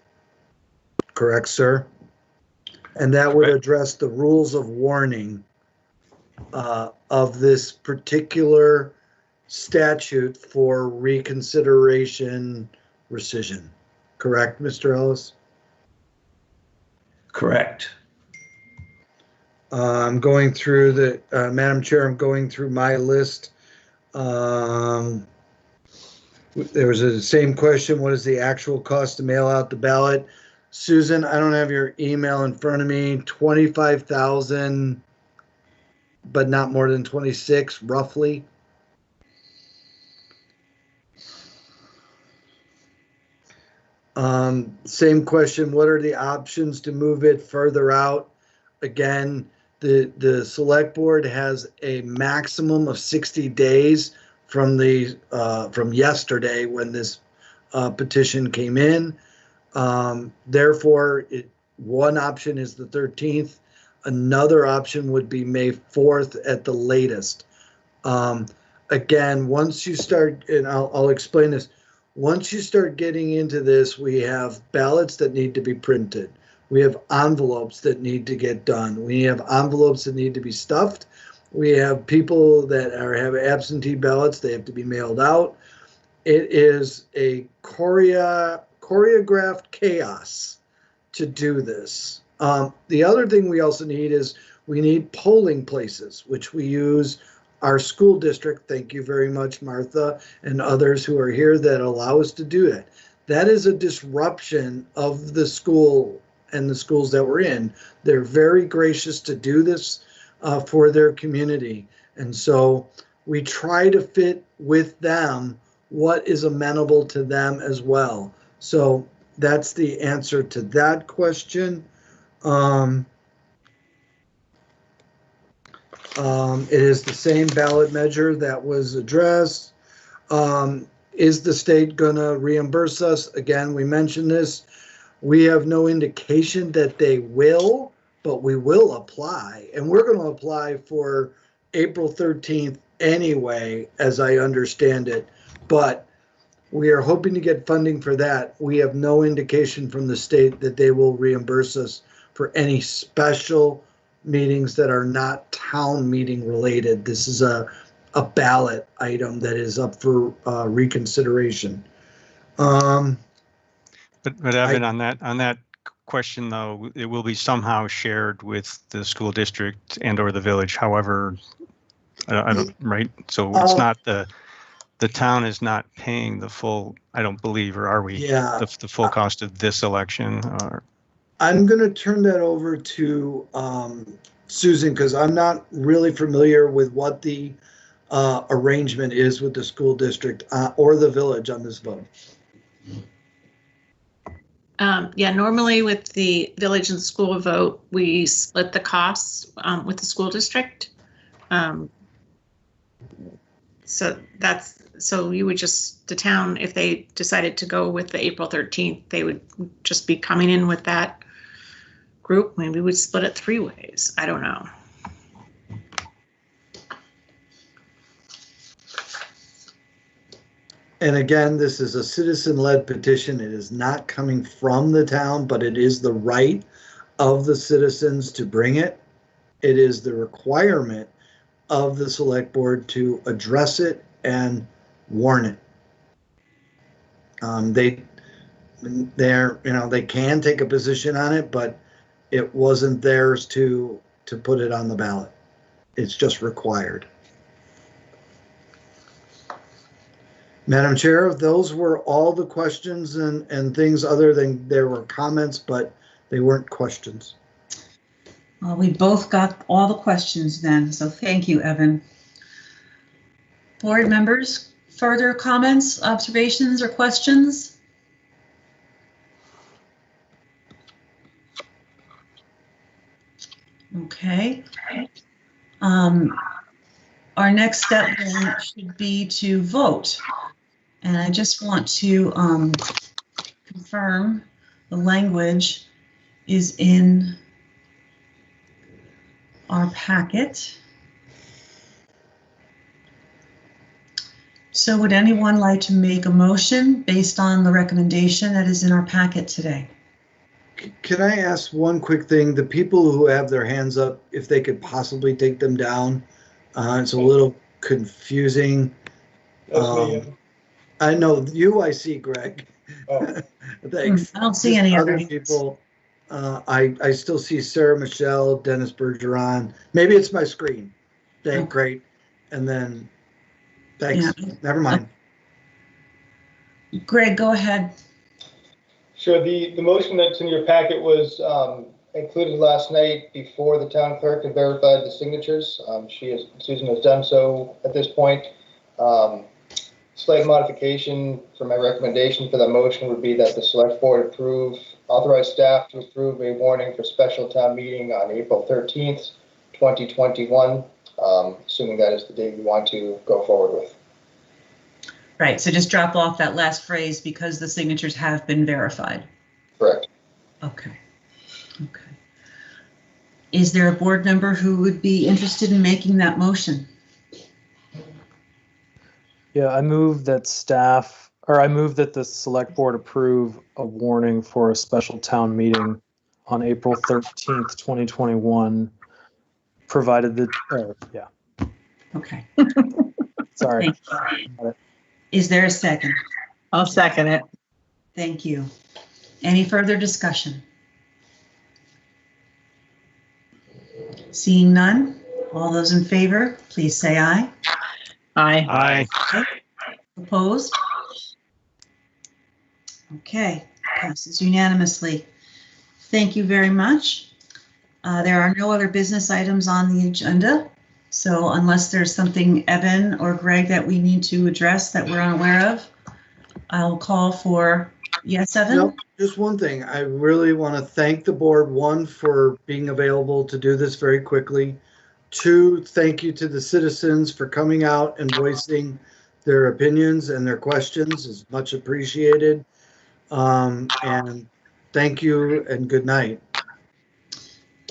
Correct, sir? And that would address the rules of warning of this particular statute for reconsideration rescission. Correct, Mr. Ellis? Correct. I'm going through the, Madam Chair, I'm going through my list. There was the same question. What is the actual cost to mail out the ballot? Susan, I don't have your email in front of me. 25,000, but not more than 26, roughly. Same question. What are the options to move it further out? Again, the select board has a maximum of 60 days from the from yesterday when this petition came in. Therefore, one option is the 13th. Another option would be May 4th at the latest. Again, once you start, and I'll explain this. Once you start getting into this, we have ballots that need to be printed. We have envelopes that need to get done. We have envelopes that need to be stuffed. We have people that have absentee ballots. They have to be mailed out. It is a choreographed chaos to do this. The other thing we also need is we need polling places, which we use our school district. Thank you very much, Martha, and others who are here that allow us to do it. That is a disruption of the school and the schools that we're in. They're very gracious to do this for their community. And so we try to fit with them what is amenable to them as well. So that's the answer to that question. It is the same ballot measure that was addressed. Is the state gonna reimburse us? Again, we mentioned this. We have no indication that they will, but we will apply. And we're gonna apply for April 13th anyway, as I understand it. But we are hoping to get funding for that. We have no indication from the state that they will reimburse us for any special meetings that are not town meeting related. This is a ballot item that is up for reconsideration. But Evan, on that question though, it will be somehow shared with the school district and or the village. However, I don't right. So it's not the town is not paying the full. I don't believe, or are we? Yeah. The full cost of this election. I'm going to turn that over to Susan, because I'm not really familiar with what the arrangement is with the school district or the village on this vote. Yeah, normally with the village and school vote, we split the costs with the school district. So you would just, the town, if they decided to go with the April 13th, they would just be coming in with that group. Maybe we would split it 3 ways. I don't know. And again, this is a citizen-led petition. It is not coming from the town, but it is the right of the citizens to bring it. It is the requirement of the select board to address it and warn it. They can take a position on it, but it wasn't theirs to put it on the ballot. It's just required. Madam Chair, those were all the questions and things, other than there were comments, but they weren't questions. Well, we both got all the questions then, so thank you, Evan. Board members, further comments, observations, or questions? Okay. Our next step then should be to vote. And I just want to confirm the language is in our packet. So would anyone like to make a motion based on the recommendation that is in our packet today? Can I ask one quick thing? The people who have their hands up, if they could possibly take them down. It's a little confusing. I know you, I see, Greg. Oh. Thanks. I don't see any other people. I still see Sarah Michelle, Dennis Bergeron. Maybe it's my screen. Great. And then, thanks. Yeah. Never mind. Greg, go ahead. Sure. The motion that's in your packet was included last night before the town clerk had verified the signatures. Susan has done so at this point. Slight modification for my recommendation for that motion would be that the select board authorize staff to approve a warning for special town meeting on April 13th, 2021, assuming that is the date we want to go forward with. Right, so just drop off that last phrase because the signatures have been verified. Correct. Okay. Okay. Is there a board member who would be interested in making that motion? Yeah, I move that the select board approve a warning for a special town meeting on April 13th, 2021, provided that, yeah. Okay. Sorry. Is there a second? I'll second it. Thank you. Any further discussion? Seeing none, all those in favor, please say aye. Aye. Aye. Opposed? Okay, passes unanimously. Thank you very much. There are no other business items on the agenda. So unless there's something, Evan or Greg, that we need to address that we're unaware of, I'll call for, yes, Evan? Nope, just one thing. I really want to thank the board, one, for being available to do this very quickly. Two, thank you to the citizens for coming out and voicing their opinions and their questions is much appreciated. And thank you and good night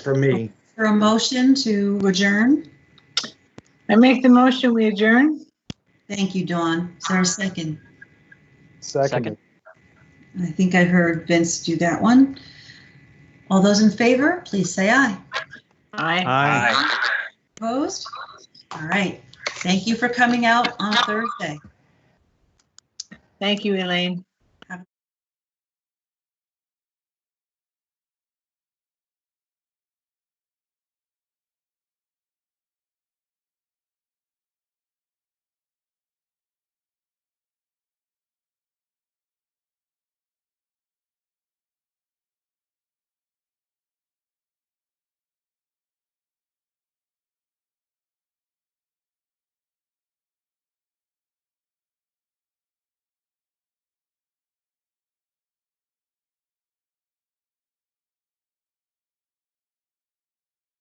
from me. For a motion to adjourn? I make the motion, we adjourn. Thank you, Dawn. Is there a second? Second. I think I heard Vince do that one. All those in favor, please say aye. Aye. Aye. Opposed? All right. Thank you for coming out on Thursday. Thank you, Elaine.